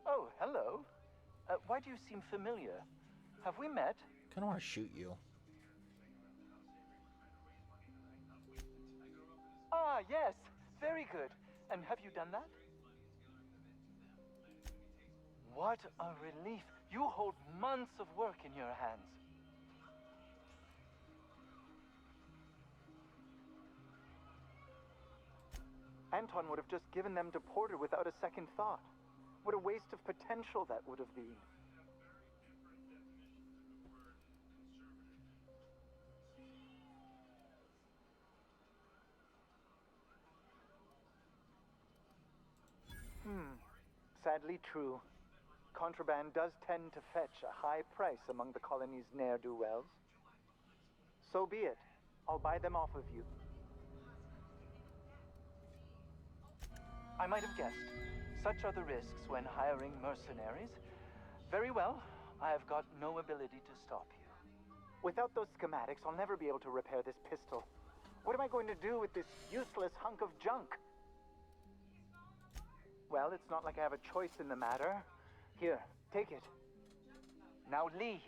Oh, hello. Why do you seem familiar? Have we met? Kinda wanna shoot you. Ah, yes. Very good. And have you done that? What a relief. You hold months of work in your hands. Anton would have just given them to Porter without a second thought. What a waste of potential that would have been. Sadly true. Contraband does tend to fetch a high price among the colony's ne'er-do-wells. So be it. I'll buy them off of you. I might have guessed. Such are the risks when hiring mercenaries. Very well. I have got no ability to stop you. Without those schematics, I'll never be able to repair this pistol. What am I going to do with this useless hunk of junk? Well, it's not like I have a choice in the matter. Here, take it. Now leave,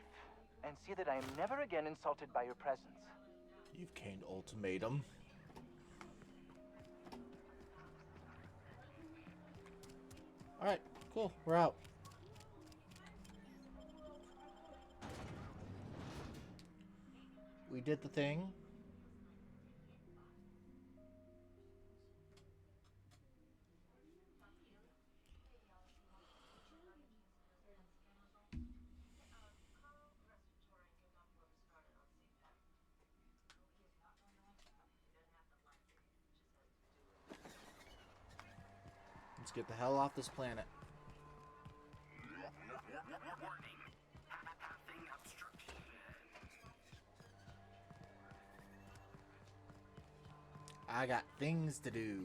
and see that I am never again insulted by your presence. You've caned ultimatum. Alright, cool. We're out. We did the thing. Let's get the hell off this planet. Warning. Pathing obstruction. I got things to do.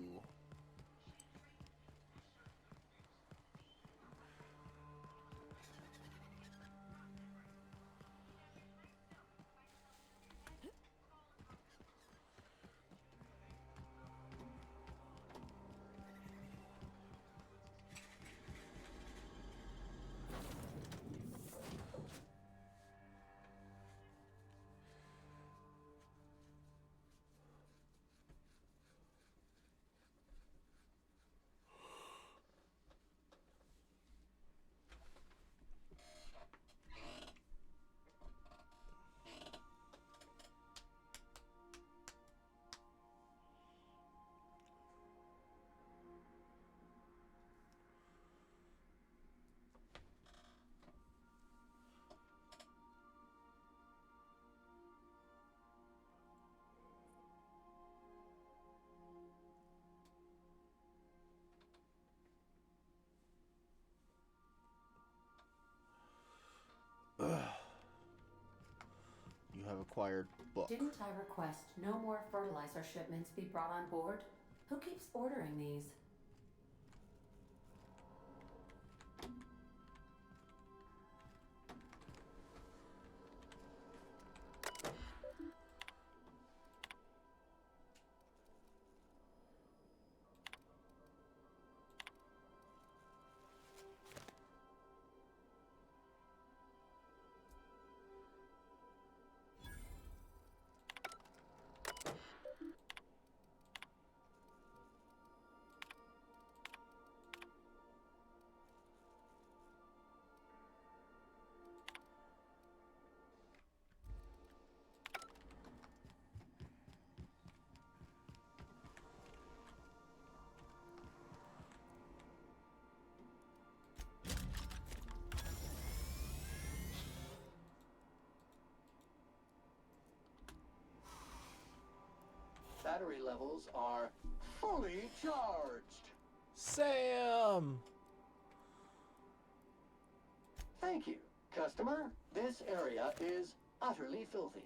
You have acquired book. Didn't I request no more fertilizer shipments be brought on board? Who keeps ordering these? Battery levels are fully charged. Sam! Thank you, customer. This area is utterly filthy.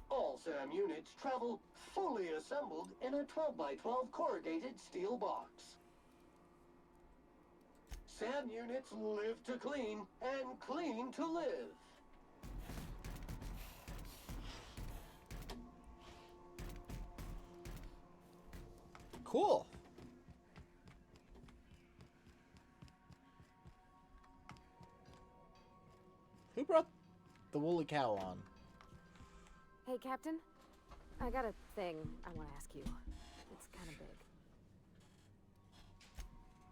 All SAM units travel fully assembled in a 12x12 corrugated steel box. SAM units live to clean and clean to live. Cool. Who brought the woolly cow on? Hey, Captain. I got a thing I want to ask you. It's kind of big.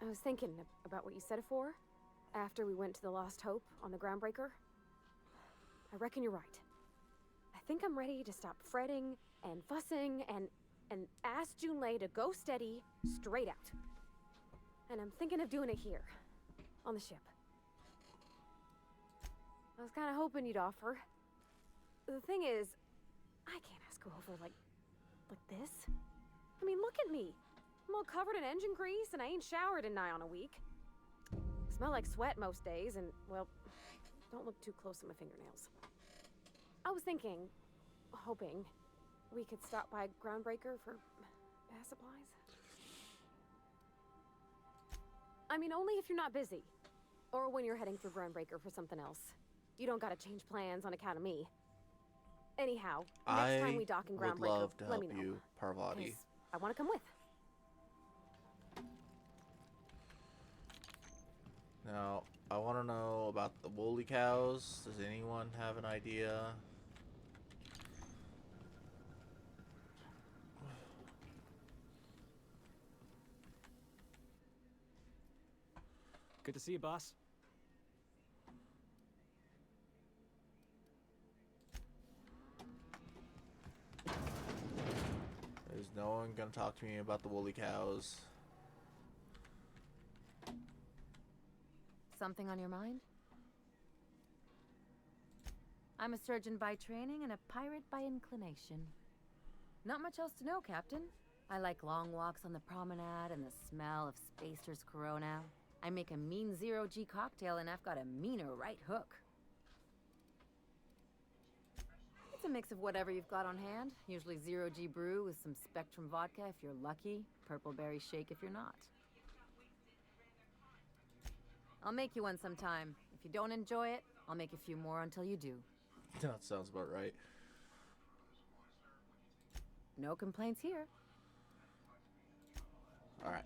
I was thinking about what you said afore, after we went to the Lost Hope on the Groundbreaker. I reckon you're right. I think I'm ready to stop fretting and fussing and ask Junlei to go steady, straight out. And I'm thinking of doing it here, on the ship. I was kind of hoping you'd offer. The thing is, I can't ask you over like this. I mean, look at me. I'm all covered in engine grease and I ain't showered in nigh on a week. I smell like sweat most days and, well, don't look too close at my fingernails. I was thinking, hoping, we could stop by Groundbreaker for bath supplies. I mean, only if you're not busy. Or when you're heading through Groundbreaker for something else. You don't gotta change plans on account of me. Anyhow, next time we dock in would Groundbreaker, love to let me help know. you, Parvati. 'Cause I want to come with. Now, I want to know about the woolly cows. Does anyone have an idea? Good to see you, boss. Is no one gonna talk to me about the woolly cows? Something on your mind? I'm a surgeon by training and a pirate by inclination. Not much else to know, Captain. I like long walks on the promenade and the smell of Spacer's Corona. I make a mean zero-G cocktail and I've got a meaner right hook. It's a mix of whatever you've got on hand. Usually zero-G brew with some Spectrum vodka if you're lucky, purple berry shake if you're not. I'll make you one sometime. If you don't enjoy it, I'll make a few more until you do. That sounds about right. No complaints here. Alright,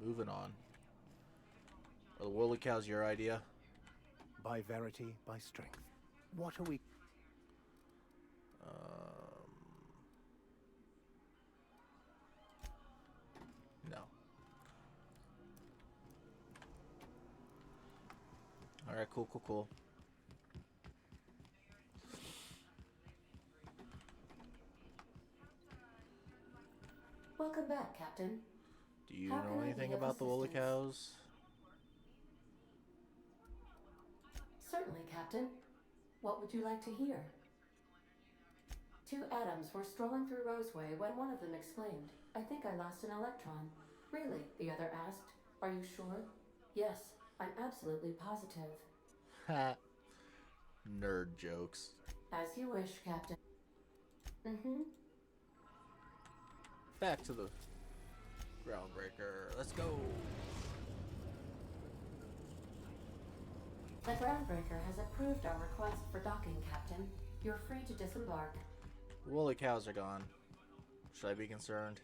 moving on. Are the woolly cows your idea? By verity, by strength. What are we... No. Alright, cool. Welcome back, Captain. Do you How know can I anything be of about the woolly assistance? cows? Certainly, Captain. What would you like to hear? Two atoms were strolling through Roseway when one of them exclaimed, "I think I lost an electron." "Really?" the other asked. "Are you sure?" "Yes, I'm absolutely positive." Ha. Nerd jokes. As you wish, Captain. Mm-hmm. Back to the Groundbreaker. Let's go. The Groundbreaker has approved our request for docking, Captain. You're free to disembark. Woolly cows are gone. Should I be concerned?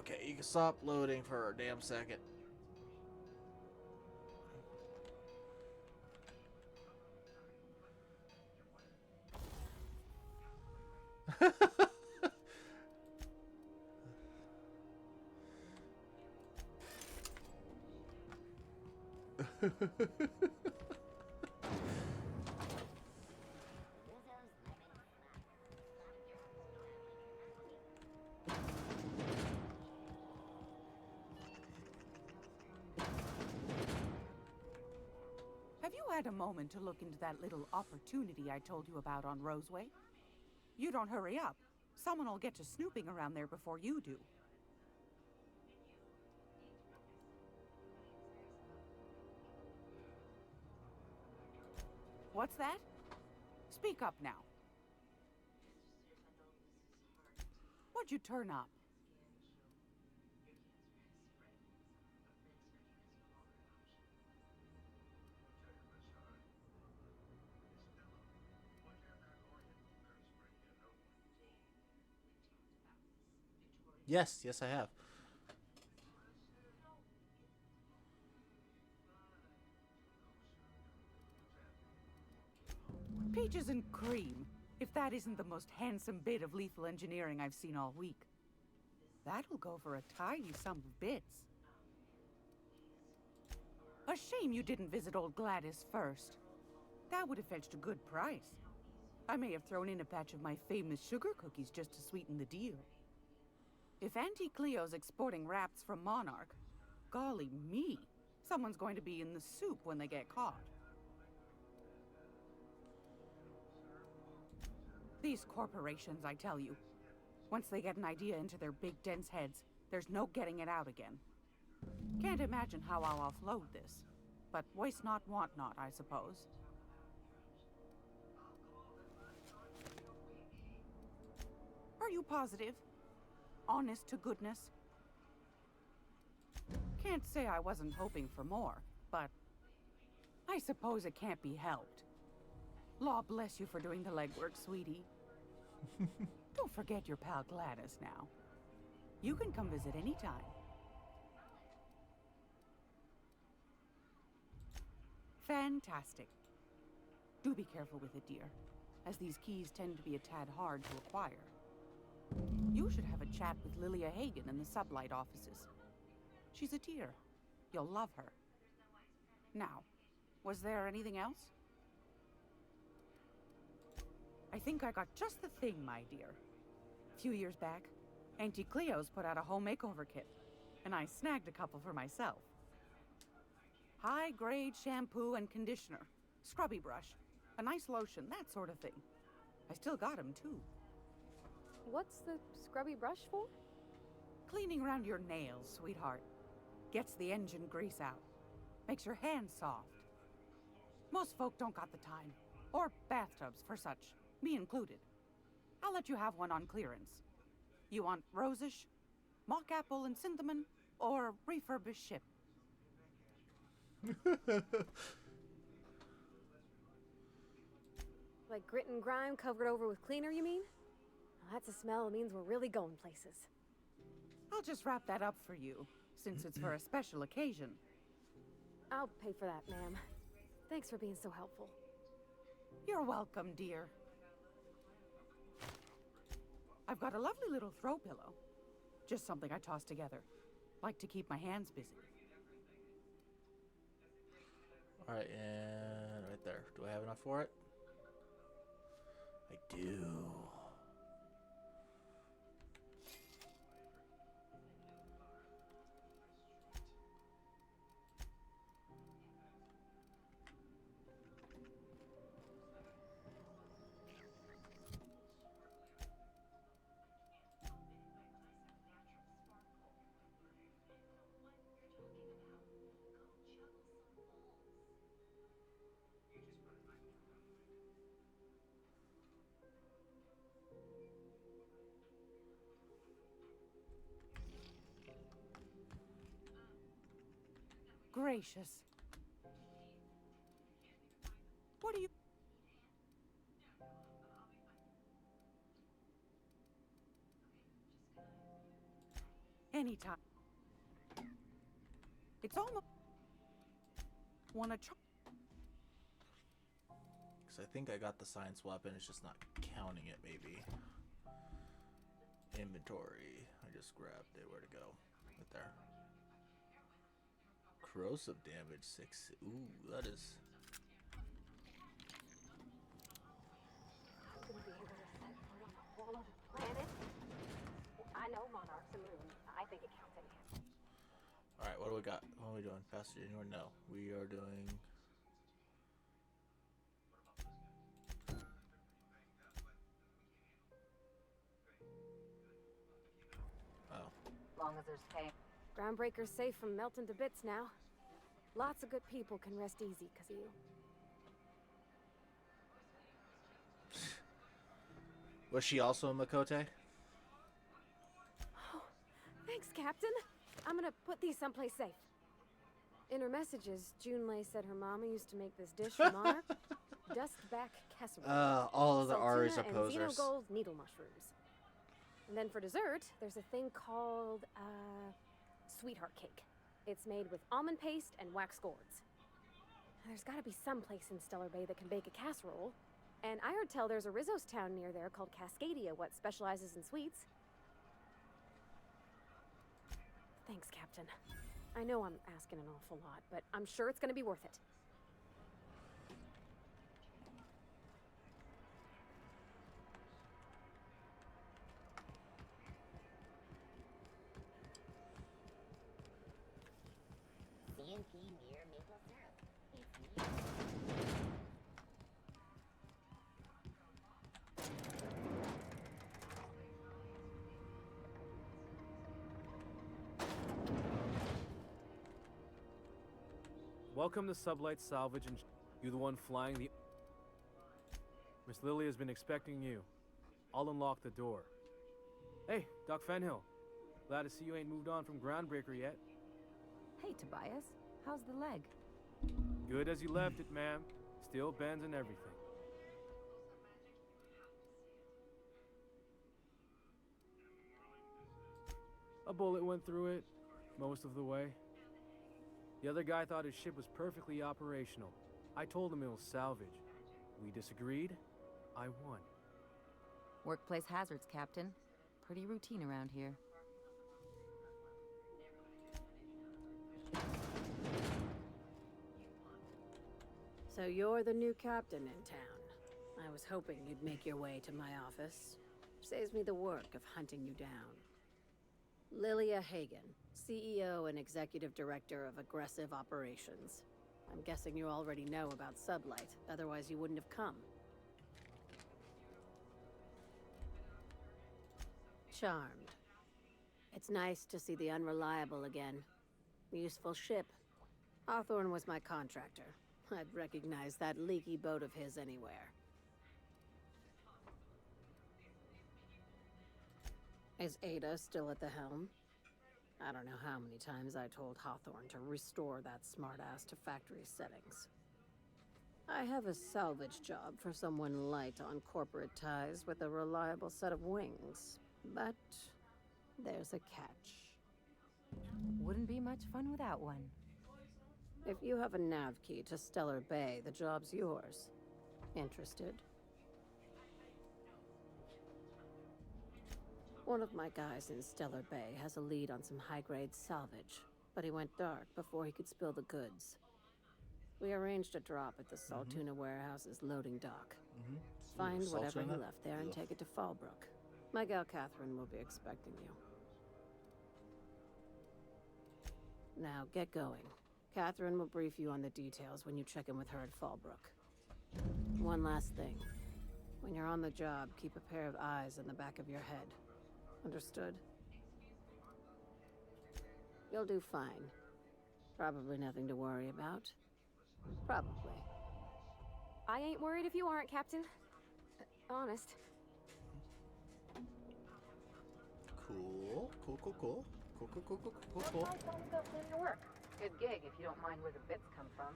Okay, you can stop loading for a damn second. Have you had a moment to look into that little opportunity I told you about on Roseway? You don't hurry up. Someone will get to snooping around there before you do. What's that? Speak up now. What'd you turn up? Yes, yes, I have. Peaches and cream, if that isn't the most handsome bit of lethal engineering I've seen all week. That'll go for a tidy sum of bits. A shame you didn't visit old Gladys first. That would have fetched a good price. I may have thrown in a batch of my famous sugar cookies just to sweeten the deal. If Auntie Cleo's exporting wraps from Monarch, golly me, someone's going to be in the soup when they get caught. These corporations, I tell you, once they get an idea into their big dense heads, there's no getting it out again. Can't imagine how I'll offload this, but waste not, want not, I suppose. Are you positive? Honest to goodness? Can't say I wasn't hoping for more, but I suppose it can't be helped. Law bless you for doing the legwork, sweetie. Don't forget your pal Gladys now. You can come visit anytime. Fantastic. Do be careful with it, dear, as these keys tend to be a tad hard to acquire. You should have a chat with Lilia Hagen in the Sublight offices. She's a dear. You'll love her. Now, was there anything else? I think I got just the thing, my dear. A few years back, Auntie Cleo's put out a home makeover kit, and I snagged a couple for myself. High-grade shampoo and conditioner, scrubby brush, a nice lotion, that sort of thing. I still got 'em, too. What's the scrubby brush for? Cleaning around your nails, sweetheart. Gets the engine grease out. Makes your hands soft. Most folk don't got the time. Or bathtubs for such, me included. I'll let you have one on clearance. You want rosish, mock apple and cinnamon, or refurbished ship? Like grit and grime covered over with cleaner, you mean? Well, that's a smell that means we're really going places. I'll just wrap that up for you, since it's for a special occasion. I'll pay for that, ma'am. Thanks for being so helpful. You're welcome, dear. I've got a lovely little throw pillow. Just something I toss together. Like to keep my hands busy. Alright, and right there. Do I have enough for it? I do. Gracious. What do you... Anytime. It's almost... Wanna try? Because I think I got the science weapon, it's just not counting it, maybe. Inventory. I just grabbed it. Where to go? Right there. Corrosive damage 6. Ooh, that is. I'm gonna be able to set foot on a whole other planet. I know monarchs and moons. I think it counts anyhow. Alright, what do we got? What are we doing? Faster anywhere? No. We are doing. Oh. Long as there's pay. Groundbreaker's safe from melting to bits now. Lots of good people can rest easy because of you. Was she also a Makote? Oh, thanks, Captain. I'm gonna put these someplace safe. In her messages, Junlei said her mama used to make this dish for Monarch. Dustback casserole. All of the Aries are and posers. Xenogold needle mushrooms. And then for dessert, there's a thing called, sweetheart cake. It's made with almond paste and wax gourds. There's gotta be some place in Stellar Bay that can bake a casserole. And I heard tell there's a Rizzo's town near there called Cascadia, what specializes in sweets. Thanks, Captain. I know I'm asking an awful lot, but I'm sure it's gonna be worth it. CNP near maple syrup. It's me. Welcome to Sublight Salvage, and you the one flying the... Miss Lily has been expecting you. I'll unlock the door. Hey, Doc Fenhill. Glad to see you ain't moved on from Groundbreaker yet. Hey, Tobias. How's the leg? Good as you left it, ma'am. Still bends and everything. A bullet went through it, most of the way. The other guy thought his ship was perfectly operational. I told him it was salvage. We disagreed. I won. Workplace hazards, Captain. Pretty routine around here. So you're the new captain in town. I was hoping you'd make your way to my office. Saves me the work of hunting you down. Lilia Hagen, CEO and Executive Director of Aggressive Operations. I'm guessing you already know about Sublight, otherwise you wouldn't have come. Charmed. It's nice to see the Unreliable again. Useful ship. Hawthorne was my contractor. I'd recognize that leaky boat of his anywhere. Is Ada still at the helm? I don't know how many times I told Hawthorne to restore that smartass to factory settings. I have a salvage job for someone light on corporate ties with a reliable set of wings. But there's a catch. Wouldn't be much fun without one. If you have a nav key to Stellar Bay, the job's yours. Interested? One of my guys in Stellar Bay has a lead on some high-grade salvage, but he went dark before he could spill the goods. We arranged a drop at the Saltuna warehouse's loading dock. Find whatever he left there and take it to Fallbrook. My gal Catherine will be expecting you. Now, get going. Catherine will brief you on the details when you check in with her at Fallbrook. One last thing. When you're on the job, keep a pair of eyes in the back of your head. Understood? You'll do fine. Probably nothing to worry about. Probably. I ain't worried if you aren't, Captain. Honest. Cool. Cool. Sounds got plenty of work. Good gig if you don't mind where the bits come from.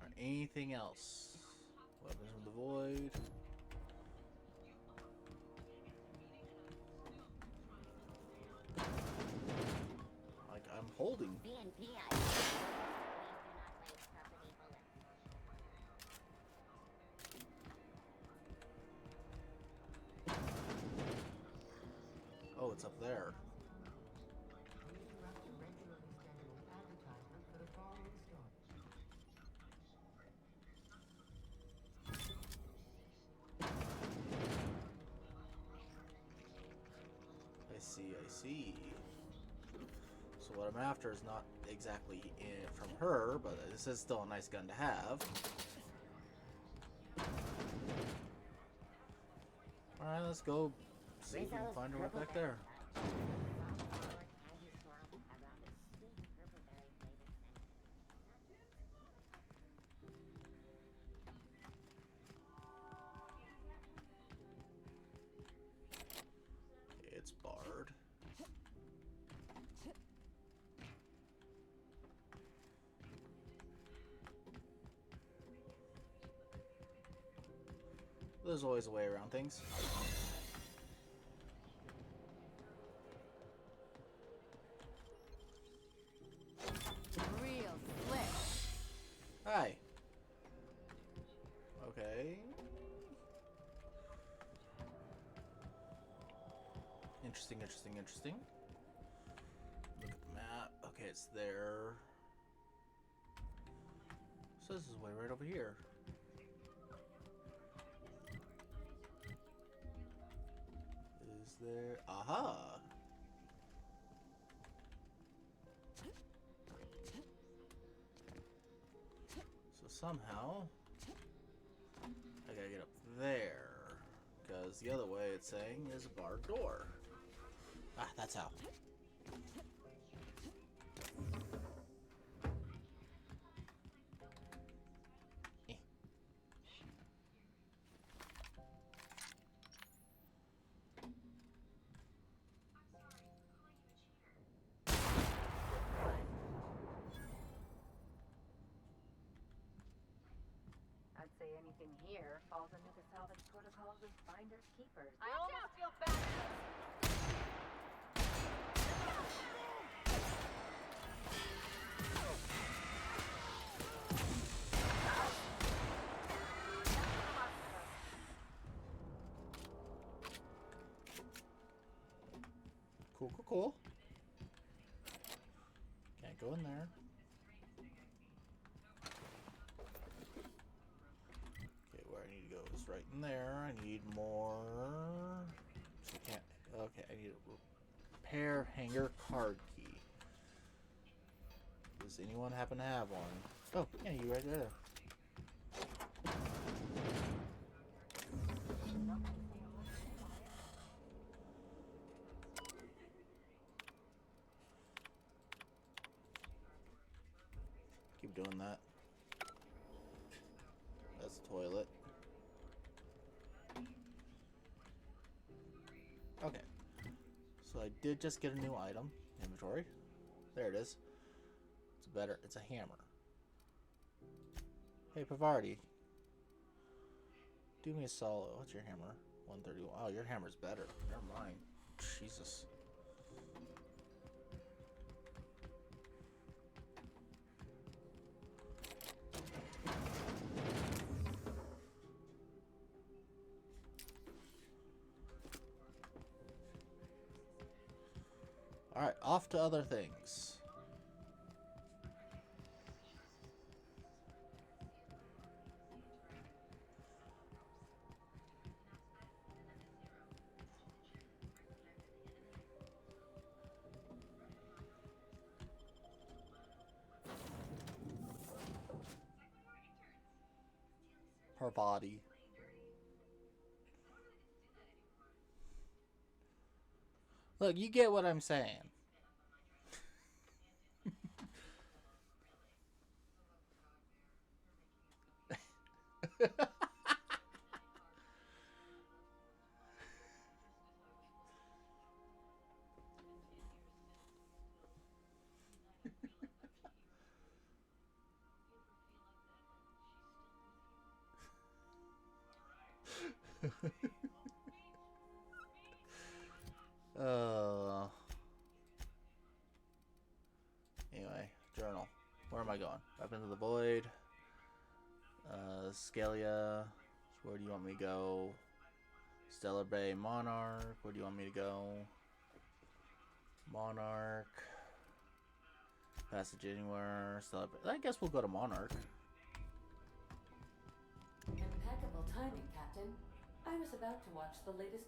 Alright, anything else? Weapons from the void. holding? CNP items. Please do not waste company bullets. Oh, it's up there. I see. So what I'm after is not exactly from her, but this is still a nice gun to have. Alright, let's go see if we can find her right back there. It's barred. There's always a way around things. Real slick. Hi. Okay. Interesting. Look at the map. Okay, it's there. So this is way right over here. Is there? Aha! So somehow I gotta get up there, because the other way it's saying is a barred door. Ah, that's how. I'd say anything here falls under the salvage protocols of finders keepers. I almost feel bad. Cool. Can't go in there. Okay, where I need to go is right in there. I need more. So I can't. Okay, I need a repair hanger card key. Does anyone happen to have one? Oh, yeah, you right there. Keep doing that. That's the toilet. Okay. So I did just get a new item. Inventory. There it is. It's a hammer. Hey, Pavardi. Do me a solo. What's your hammer? 131. Oh, your hammer's better. Never mind. Jesus. Alright, off to other things. Her body. Look, you get what I'm saying. Journal. Where am I going? Up into the void. Scalia. Where do you want me to go? Stellar Bay, Monarch. Where do you want me to go? Monarch. Passage anywhere. Stellar Bay. I guess we'll go to Monarch. Impeccable timing, Captain. I was about to watch the latest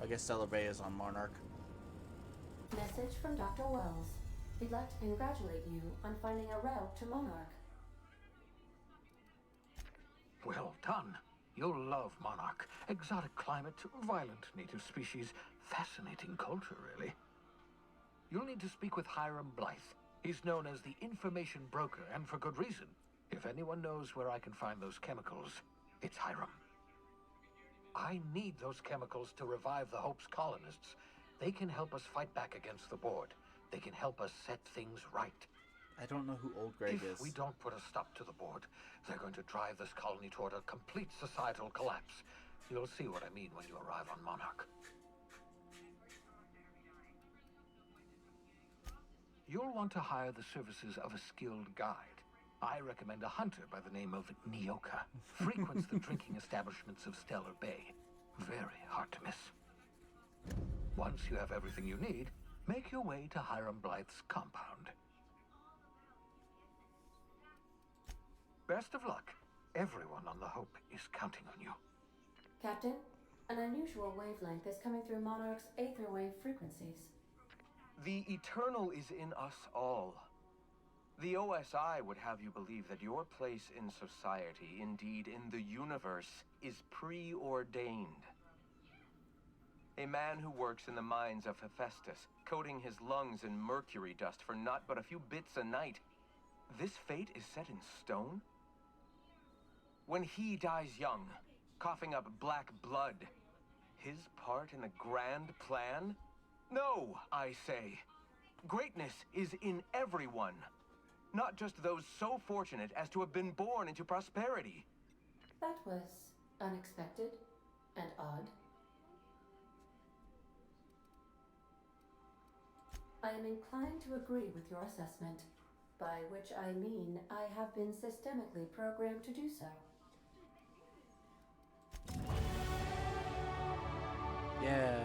I guess Stellar Bay is on Monarch. message from Dr. Wells. He'd like to congratulate you on finding a route to Monarch. Well done. You'll love Monarch. Exotic climate, violent native species, fascinating culture, really. You'll need to speak with Hiram Blythe. He's known as the information broker, and for good reason. If anyone knows where I can find those chemicals, it's Hiram. I need those chemicals to revive the Hope's colonists. They can help us fight back against the Board. They can help us set things right. I don't know who Old Greg is. If we don't put a stop to the Board, they're going to drive this colony toward a complete societal collapse. You'll see what I mean when you arrive on Monarch. You'll want to hire the services of a skilled guide. I recommend a hunter by the name of Nyoka. Frequents the drinking establishments of Stellar Bay. Very hard to miss. Once you have everything you need, make your way to Hiram Blythe's compound. Best of luck. Everyone on the Hope is counting on you. Captain, an unusual wavelength is coming through Monarch's aether wave frequencies. The eternal is in us all. The OSI would have you believe that your place in society, indeed in the universe, is preordained. A man who works in the mines of Hephaestus, coating his lungs in mercury dust for not but a few bits a night. This fate is set in stone? When he dies young, coughing up black blood, his part in the grand plan? No, I say. Greatness is in everyone. Not just those so fortunate as to have been born into prosperity. That was unexpected and odd. I am inclined to agree with your assessment, by which I mean I have been systemically programmed to do so. Yeah.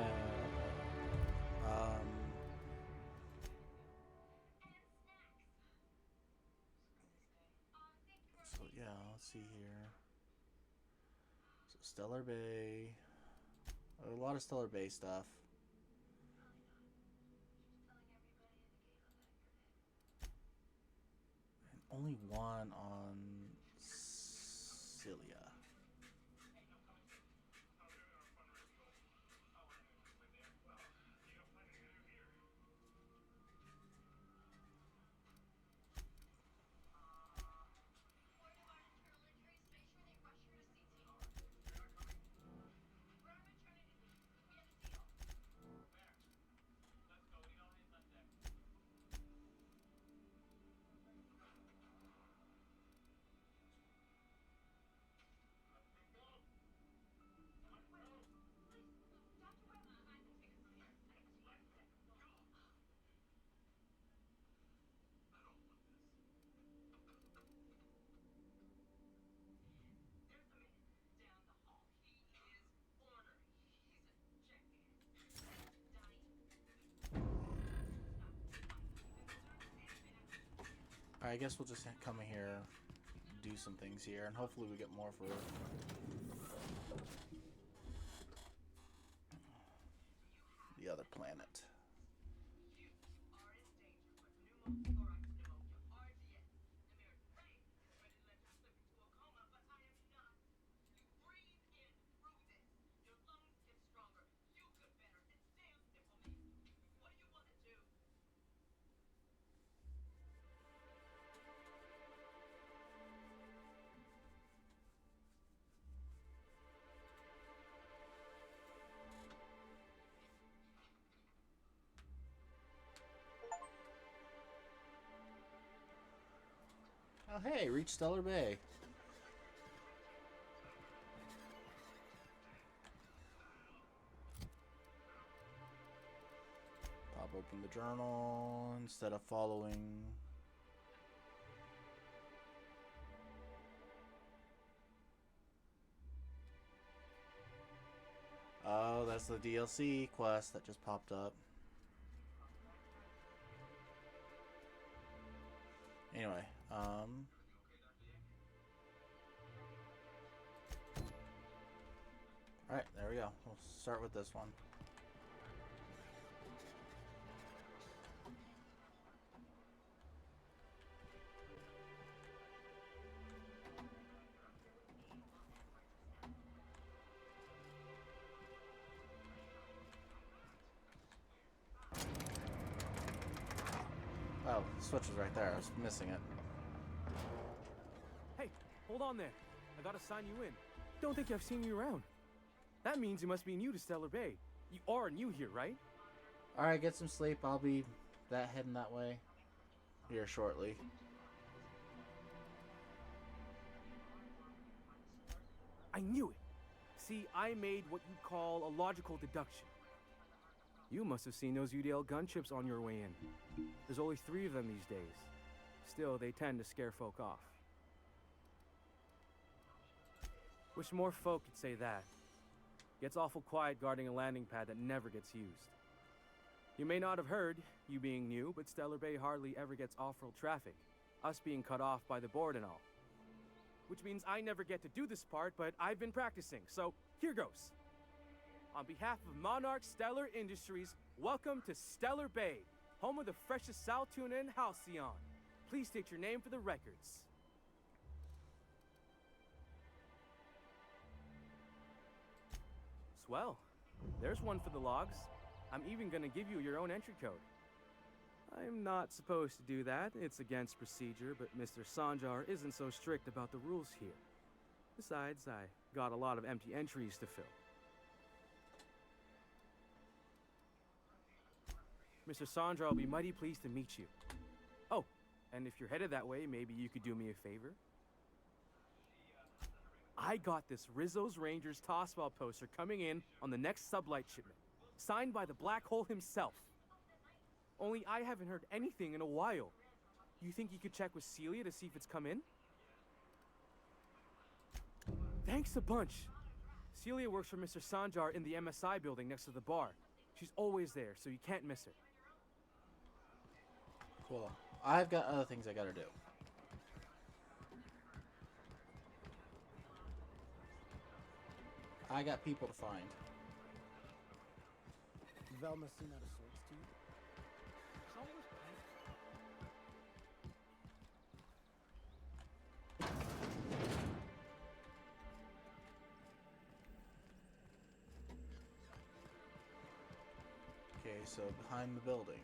So yeah, let's see here. So Stellar Bay. A lot of Stellar Bay stuff. And only one on Cilia. I guess we'll just come in here, do some things here, and hopefully we get more for the other planet. Oh hey, reach Stellar Bay. Pop open the journal instead of following. Oh, that's the DLC quest that just popped up. Anyway, alright, there we go. We'll start with this one. Oh, the switch was right there. I was missing it. Hey, hold on there. I gotta sign you in. Don't think I've seen you around. That means you must be new to Stellar Bay. You are new here, right? Alright, get some sleep. I'll be heading that way here shortly. I knew it. See, I made what you call a logical deduction. You must have seen those UDL gunchips on your way in. There's only 3 of them these days. Still, they tend to scare folk off. Wish more folk could say that. Gets awful quiet guarding a landing pad that never gets used. You may not have heard, you being new, but Stellar Bay hardly ever gets off-road traffic. Us being cut off by the board and all. Which means I never get to do this part, but I've been practicing, so here goes. On behalf of Monarch Stellar Industries, welcome to Stellar Bay, home of the freshest sal tuna in Halcyon. Please state your name for the records. Swell. There's one for the logs. I'm even gonna give you your own entry code. I'm not supposed to do that. It's against procedure, but Mr. Sanjar isn't so strict about the rules here. Besides, I got a lot of empty entries to fill. Mr. Sanjar will be mighty pleased to meet you. Oh, and if you're headed that way, maybe you could do me a favor? I got this Rizzo's Rangers Tossball poster coming in on the next sublight shipment, signed by the Black Hole himself. Only I haven't heard anything in a while. You think you could check with Celia to see if it's come in? Thanks a bunch. Celia works for Mr. Sanjar in the MSI building next to the bar. She's always there, so you can't miss her. Cool. I've got other things I gotta do. I got people to find. Velma seen out of sorts to you? Okay, so behind the buildings.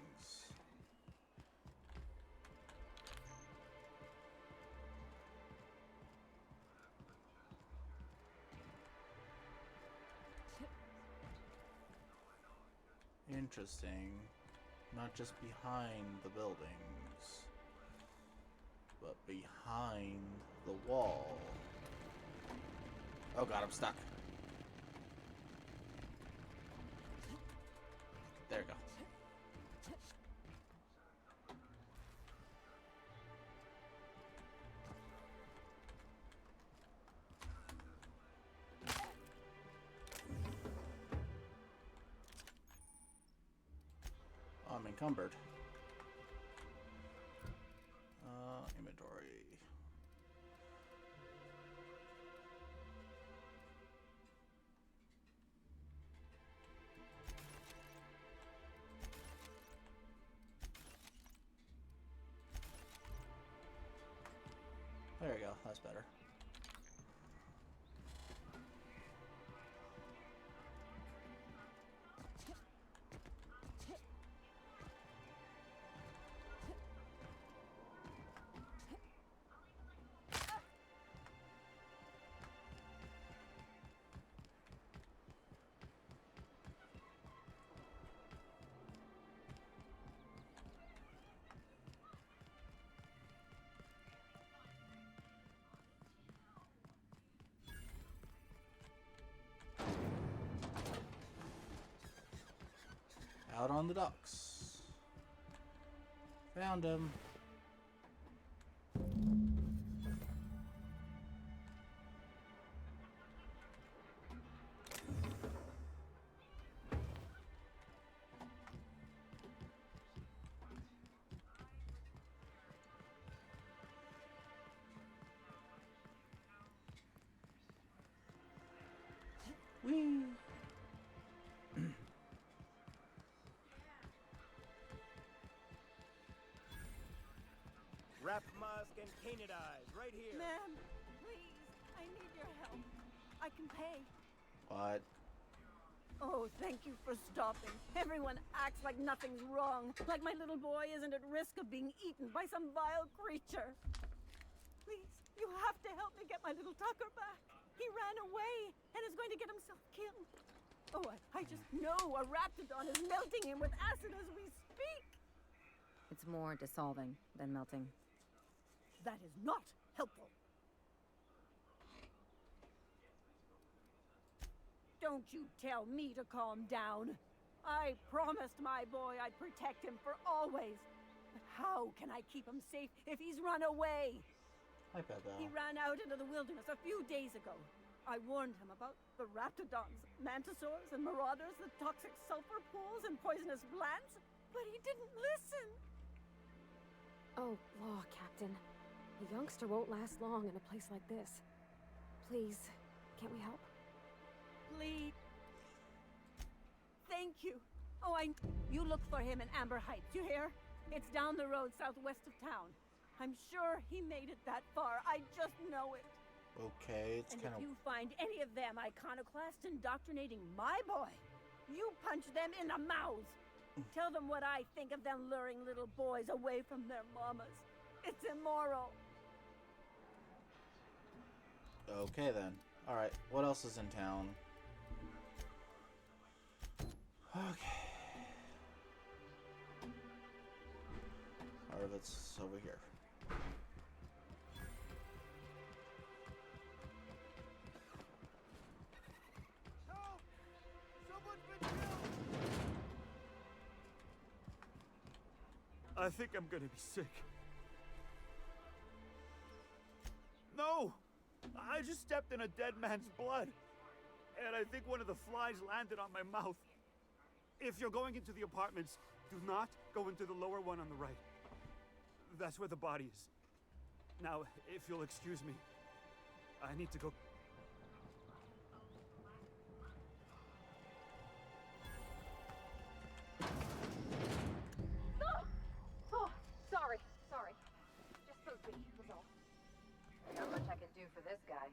Interesting. Not just behind the buildings, but behind the wall. Oh god, I'm stuck. There we go. I'm encumbered. Inventory. There we go, that's better. Out on the docks. Found him. Whee! Wrap Musk and Canid Eyes, right here. Ma'am, please, I need your help. I can pay. What? Oh, thank you for stopping. Everyone acts like nothing's wrong, like my little boy isn't at risk of being eaten by some vile creature. Please, you have to help me get my little Tucker back. He ran away and is going to get himself killed. Oh, I just know a raptidon is melting him with acid as we speak. It's more dissolving than melting. That is not helpful. Don't you tell me to calm down. I promised my boy I'd protect him for always. But how can I keep him safe if he's run away? I bet that. He ran out into the wilderness a few days ago. I warned him about the raptidons, mantisaurs, and marauders, the toxic sulfur pools, and poisonous plants, but he didn't listen. Oh, law, Captain. A youngster won't last long in a place like this. Please, can't we help? Please. Thank you. Oh, you look for him in Amber Heights, you hear? It's down the road southwest of town. I'm sure he made it that far. I just know it. Okay, it's kind of... And if you find any of them iconoclasts indoctrinating my boy, you punch them in the mouths. Tell them what I think of them luring little boys away from their mamas. It's immoral. Okay, then. Alright, what else is in town? Okay. Alright, that's over here. Help! Someone's been killed! I think I'm gonna be sick. No! I just stepped in a dead man's blood. And I think one of the flies landed on my mouth. If you're going into the apartments, do not go into the lower one on the right. That's where the body is. Now, if you'll excuse me, I need to go. No! Oh, sorry. Just spooked me, was all. Not much I can do for this guy.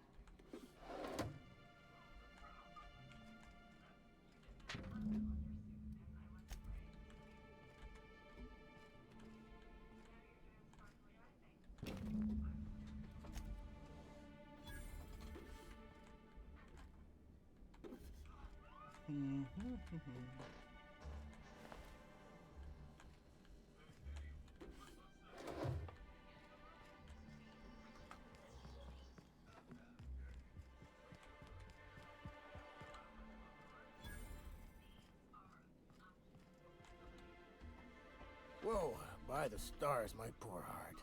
Whoa, by the stars, my poor heart.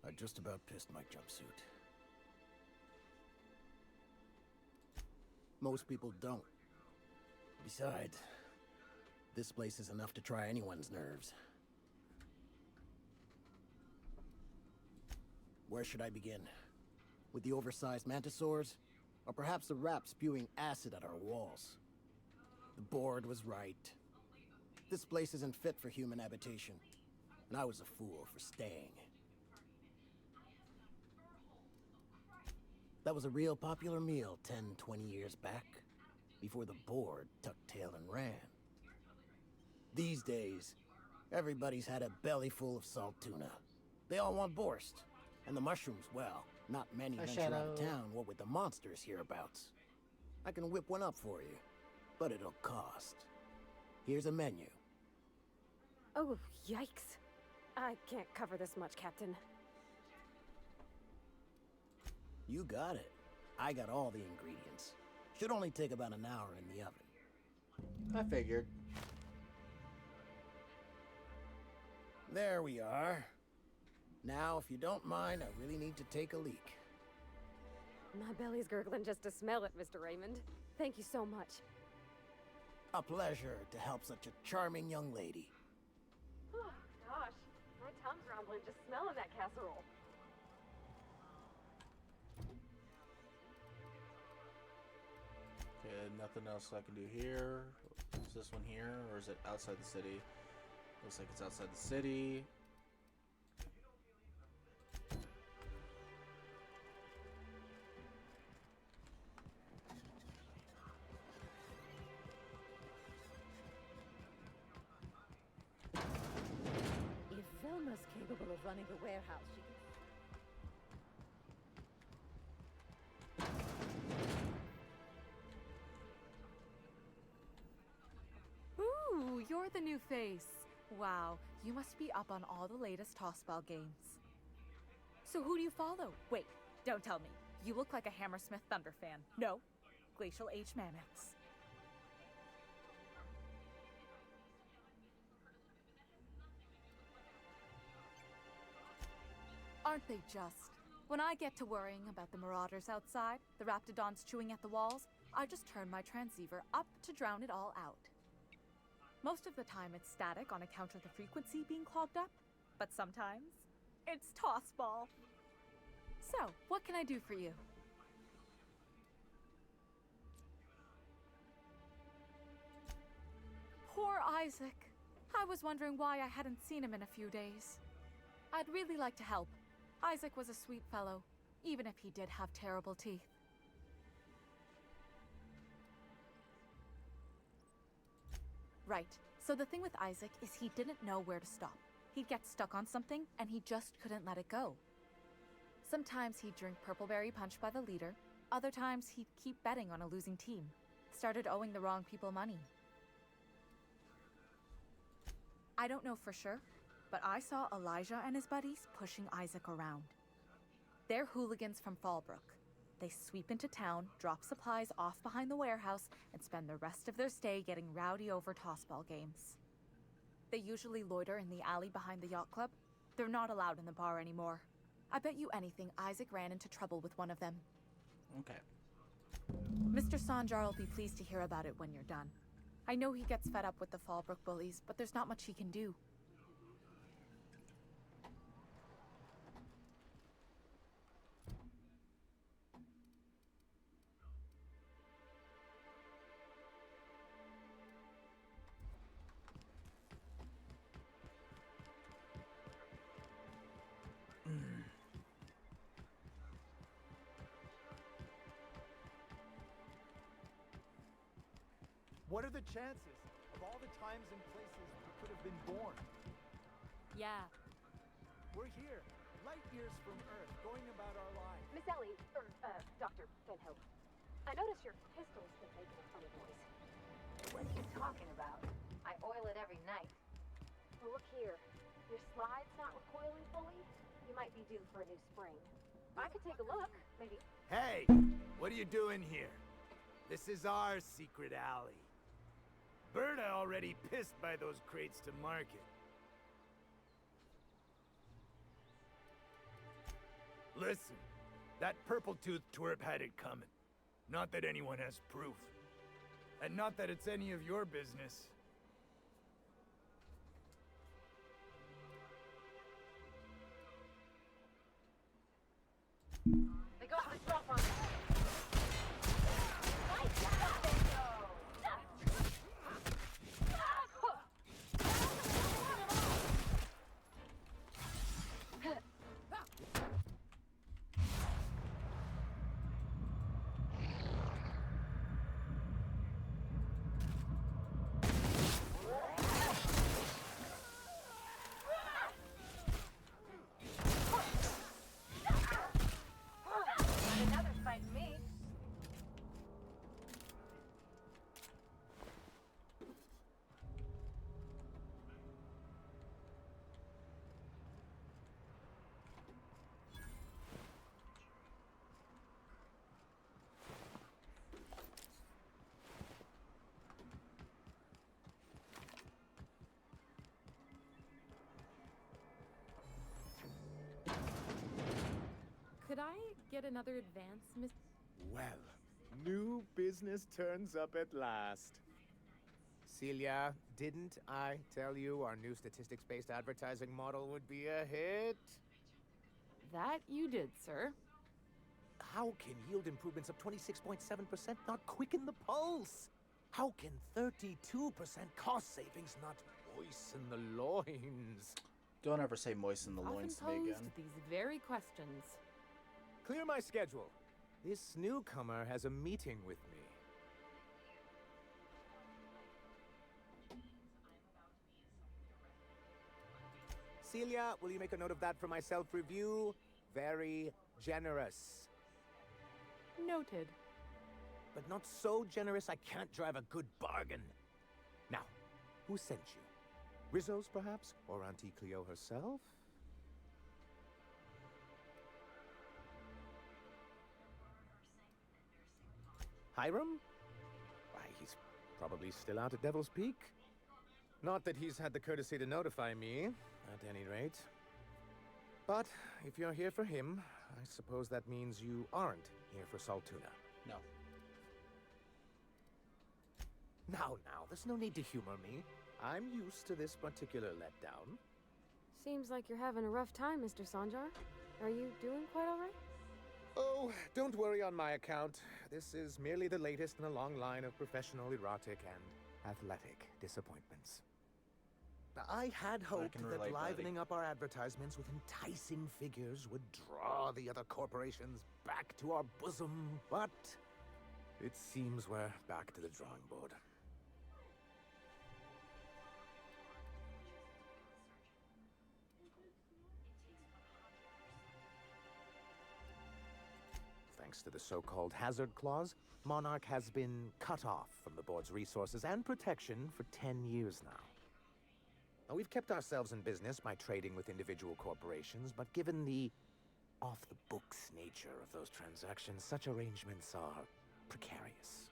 I just about pissed my jumpsuit. Most people don't. Besides, this place is enough to try anyone's nerves. Where should I begin? With the oversized mantisaurs? Or perhaps the rap spewing acid at our walls? The board was right. This place isn't fit for human habitation, and I was a fool for staying. That was a real popular meal 10, 20 years back, before the board tucked tail and ran. These days, everybody's had a belly full of salt tuna. They all want borscht, and the mushrooms, well, not many venture out of town, what with the monsters hereabouts. I can whip one up for you, but it'll cost. Here's a menu. Oh, yikes. I can't cover this much, Captain. You got it. I got all the ingredients. Should only take about an hour in the oven. I figured. There we are. Now, if you don't mind, I really need to take a leak. My belly's gurgling just to smell it, Mr. Raymond. Thank you so much. A pleasure to help such a charming young lady. Oh, gosh. My tongue's rumbling just smelling that casserole. Okay, nothing else I can do here. Is this one here, or is it outside the city? Looks like it's outside the city. If Velma's capable of running the warehouse, she can... Ooh, you're the new face. Wow, you must be up on all the latest tossball games. So who do you follow? Wait, don't tell me. You look like a Hammersmith Thunder fan. No, Glacial H Mammoths. Aren't they just? When I get to worrying about the marauders outside, the raptidons chewing at the walls, I just turn my transceiver up to drown it all out. Most of the time it's static on account of the frequency being clogged up, but sometimes it's tossball. So, what can I do for you? Poor Isaac. I was wondering why I hadn't seen him in a few days. I'd really like to help. Isaac was a sweet fellow, even if he did have terrible teeth. Right. So the thing with Isaac is he didn't know where to stop. He'd get stuck on something, and he just couldn't let it go. Sometimes he'd drink Purpleberry Punch by the liter. Other times he'd keep betting on a losing team. Started owing the wrong people money. I don't know for sure, but I saw Elijah and his buddies pushing Isaac around. They're hooligans from Fallbrook. They sweep into town, drop supplies off behind the warehouse, and spend the rest of their stay getting rowdy over tossball games. They usually loiter in the alley behind the yacht club. They're not allowed in the bar anymore. I bet you anything Isaac ran into trouble with one of them. Okay. Mr. Sanjar will be pleased to hear about it when you're done. I know he gets fed up with the Fallbrook bullies, but there's not much he can do. What are the chances of all the times and places we could have been born? Yeah. We're here, light years from Earth, going about our lives. Miss Ellie, Dr. Fenhill, I noticed your pistol's been making a funny noise. What are you talking about? I oil it every night. Well, look here. Your slide's not recoiling fully. You might be due for a new spring. I could take a look, maybe. Hey, what are you doing here? This is our secret alley. Berta already pissed by those crates to market. Listen, that purple-toothed twerp had it coming. Not that anyone has proof. And not that it's any of your business. They got the drop on me. get another advance, Miss? Well, new business turns up at last. Celia, didn't I tell you our new statistics-based advertising model would be a hit? That you did, sir. How can yield improvements of 26.7% not quicken the pulse? How can 32% cost savings not moisten the loins? Don't ever say moisten the Often loins to me posed again. these very questions. Clear my schedule. This newcomer has a meeting with me. Celia, will you make a note of that for my self-review? Very generous. Noted. But not so generous I can't drive a good bargain. Now, who sent you? Rizzo's, perhaps? Or Auntie Cleo herself? Hiram? Why, he's probably still out at Devil's Peak. Not that he's had the courtesy to notify me, at any rate. But if you're here for him, I suppose that means you aren't here for Saltuna. No. Now, there's no need to humor me. I'm used to this particular letdown. Seems like you're having a rough time, Mr. Sanjar. Are you doing quite all right? Oh, don't worry on my account. This is merely the latest in a long line of professional erotic and athletic disappointments. I had hoped can that relate, livening up our advertisements with enticing figures would draw the other corporations back to our bosom, but it seems we're back to the drawing board. Thanks to the so-called hazard clause, Monarch has been cut off from the board's resources and protection for 10 years now. Now, we've kept ourselves in business by trading with individual corporations, but given the off-the-books nature of those transactions, such arrangements are precarious.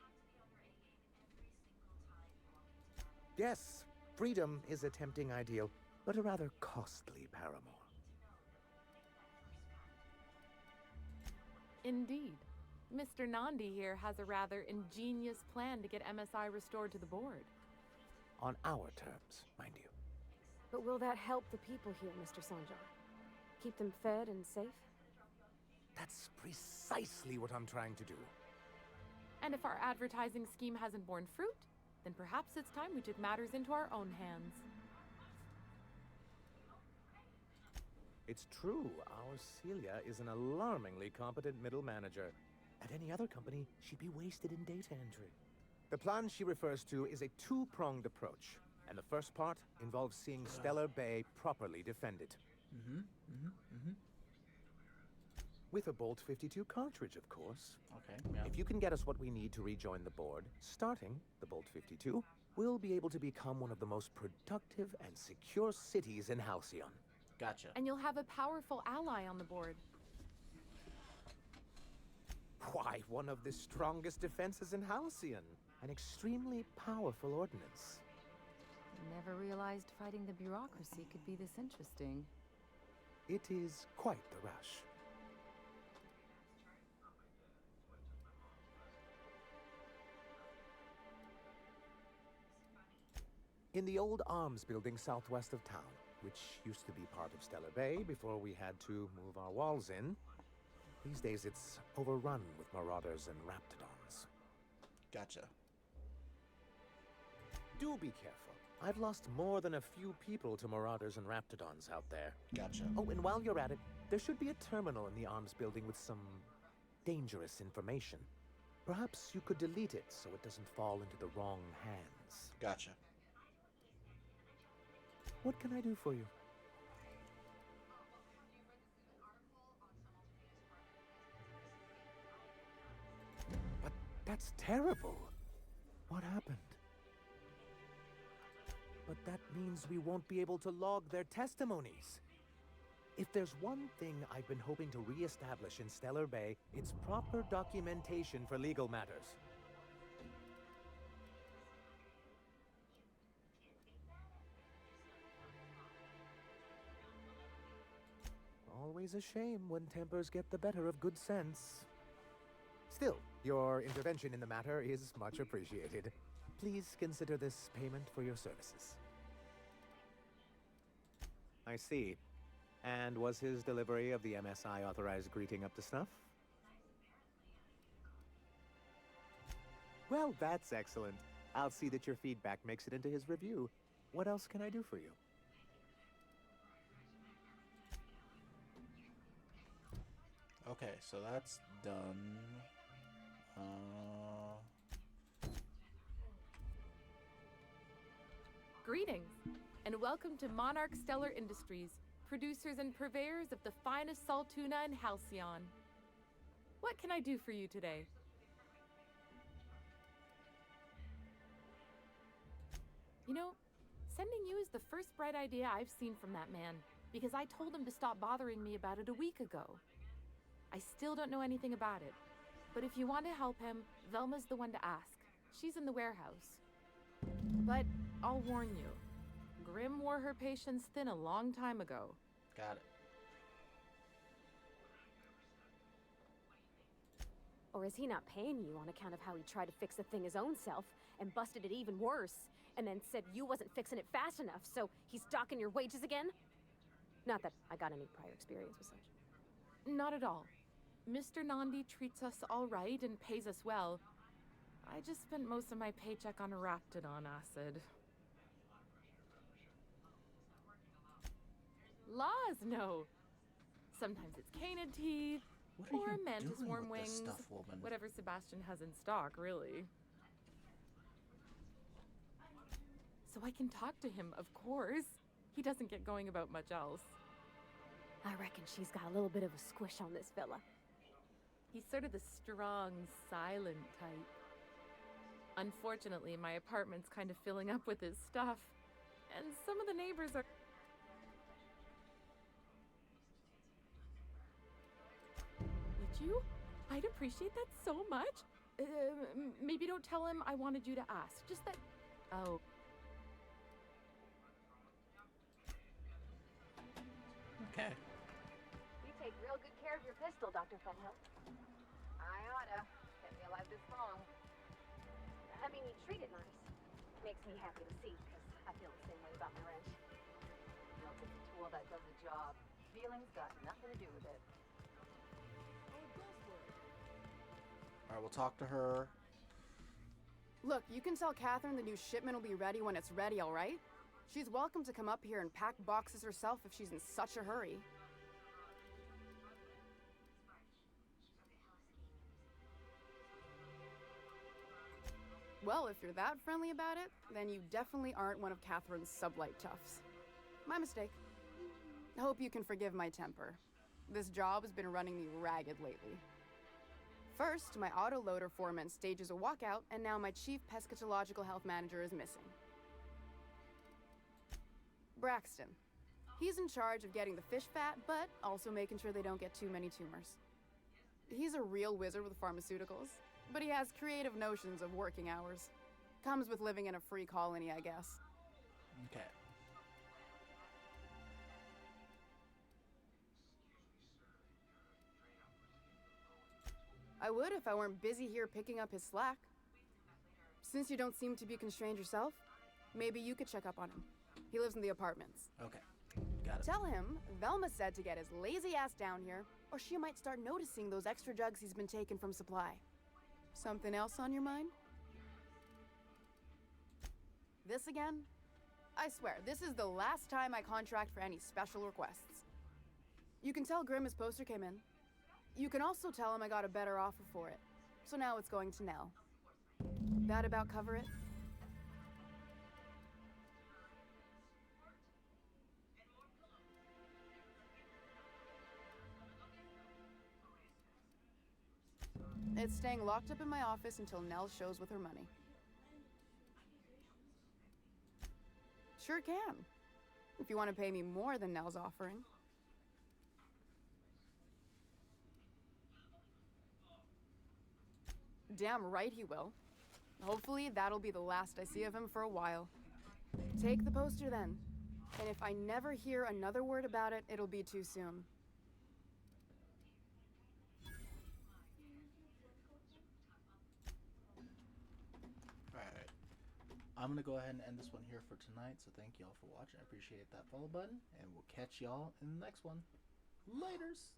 Yes, freedom is a tempting ideal, but a rather costly paramour. Indeed. Mr. Nandi here has a rather ingenious plan to get MSI restored to the board. On our terms, mind you. But will that help the people here, Mr. Sanjar? Keep them fed and safe? That's precisely what I'm trying to do. And if our advertising scheme hasn't borne fruit, then perhaps it's time we took matters into our own hands. It's true, our Celia is an alarmingly competent middle manager. At any other company, she'd be wasted in data entry. The plan she refers to is a two-pronged approach, and the first part involves seeing Stellar Bay properly defended. With a Bolt 52 cartridge, of course. Okay, yeah. If you can get us what we need to rejoin the board, starting the Bolt 52, we'll be able to become one of the most productive and secure cities in Halcyon. Gotcha. And you'll have a powerful ally on the board. Why, one of the strongest defenses in Halcyon. An extremely powerful ordnance. Never realized fighting the bureaucracy could be this interesting. It is quite the rush. In the old arms building southwest of town, which used to be part of Stellar Bay before we had to move our walls in, these days it's overrun with marauders and raptidons. Gotcha. Do be careful. I've lost more than a few people to marauders and raptidons out there. Gotcha. Oh, and while you're at it, there should be a terminal in the arms building with some dangerous information. Perhaps you could delete it so it doesn't fall into the wrong hands. Gotcha. What can I do for you? But that's terrible. What happened? But that means we won't be able to log their testimonies. If there's one thing I've been hoping to re-establish in Stellar Bay, it's proper documentation for legal matters. always a shame when tempers get the better of good sense. Still, your intervention in the matter is much appreciated. Please consider this payment for your services. I see. And was his delivery of the MSI authorized greeting up to snuff? Well, that's excellent. I'll see that your feedback makes it into his review. What else can I do for you? Okay, so that's done. Greetings, and welcome to Monarch Stellar Industries, producers and purveyors of the finest salt tuna in Halcyon. What can I do for you today? You know, sending you is the first bright idea I've seen from that man, because I told him to stop bothering me about it a week ago. I still don't know anything about it, but if you want to help him, Velma's the one to ask. She's in the warehouse. But I'll warn you, Grimm wore her patience thin a long time ago. Got it. Or is he not paying you on account of how he tried to fix the thing his own self and busted it even worse, and then said you wasn't fixing it fast enough, so he's docking your wages again? Not that I got any prior experience with such. Not at all. Mr. Nandi treats us all right and pays us well. I just spent most of my paycheck on Raptidon acid. Laws, no. Sometimes it's canid teeth, What are or you mantis doing worm with this wings. stuff, woman? Whatever Sebastian has in stock, really. So I can talk to him, of course. He doesn't get going about much else. I reckon she's got a little bit of a squish on this fella. He's sort of the strong, silent type. Unfortunately, my apartment's kind of filling up with his stuff, and some of the neighbors are... Would you? I'd appreciate that so much. Maybe don't tell him I wanted you to ask. Just that... Oh. Okay. You take real good care of your pistol, Dr. Fenhill. I oughta. Kept me alive this long. I mean, you treat it nice. Makes me happy to see, because I feel the same way about my wrench. Look, it's a tool that does the job. Feelings got nothing to do with it. Alright, we'll talk to her. Look, you can tell Catherine the new shipment will be ready when it's ready, all right? She's welcome to come up here and pack boxes herself if she's in such a hurry. Well, if you're that friendly about it, then you definitely aren't one of Catherine's sublight toughs. My mistake. I hope you can forgive my temper. This job has been running me ragged lately. First, my autoloader foreman stages a walkout, and now my chief pescatological health manager is missing. Braxton. He's in charge of getting the fish fat, but also making sure they don't get too many tumors. He's a real wizard with pharmaceuticals, but he has creative notions of working hours. Comes with living in a free colony, I guess. Okay. I would if I weren't busy here picking up his slack. Since you don't seem to be constrained yourself, maybe you could check up on him. He lives in the apartments. Okay. Got it. Tell him Velma said to get his lazy ass down here, or she might start noticing those extra jugs he's been taking from supply. Something else on your mind? This again? I swear, this is the last time I contract for any special requests. You can tell Grimm his poster came in. You can also tell him I got a better offer for it. So now it's going to Nell. That about cover it? It's staying locked up in my office until Nell shows with her money. Sure can. If you want to pay me more than Nell's offering. Damn right he will. Hopefully that'll be the last I see of him for a while. Take the poster then. And if I never hear another word about it, it'll be too soon. I'm going to go ahead and end this one here for tonight. So thank y'all for watching. I appreciate that follow button. And we'll catch y'all in the next one. Laters.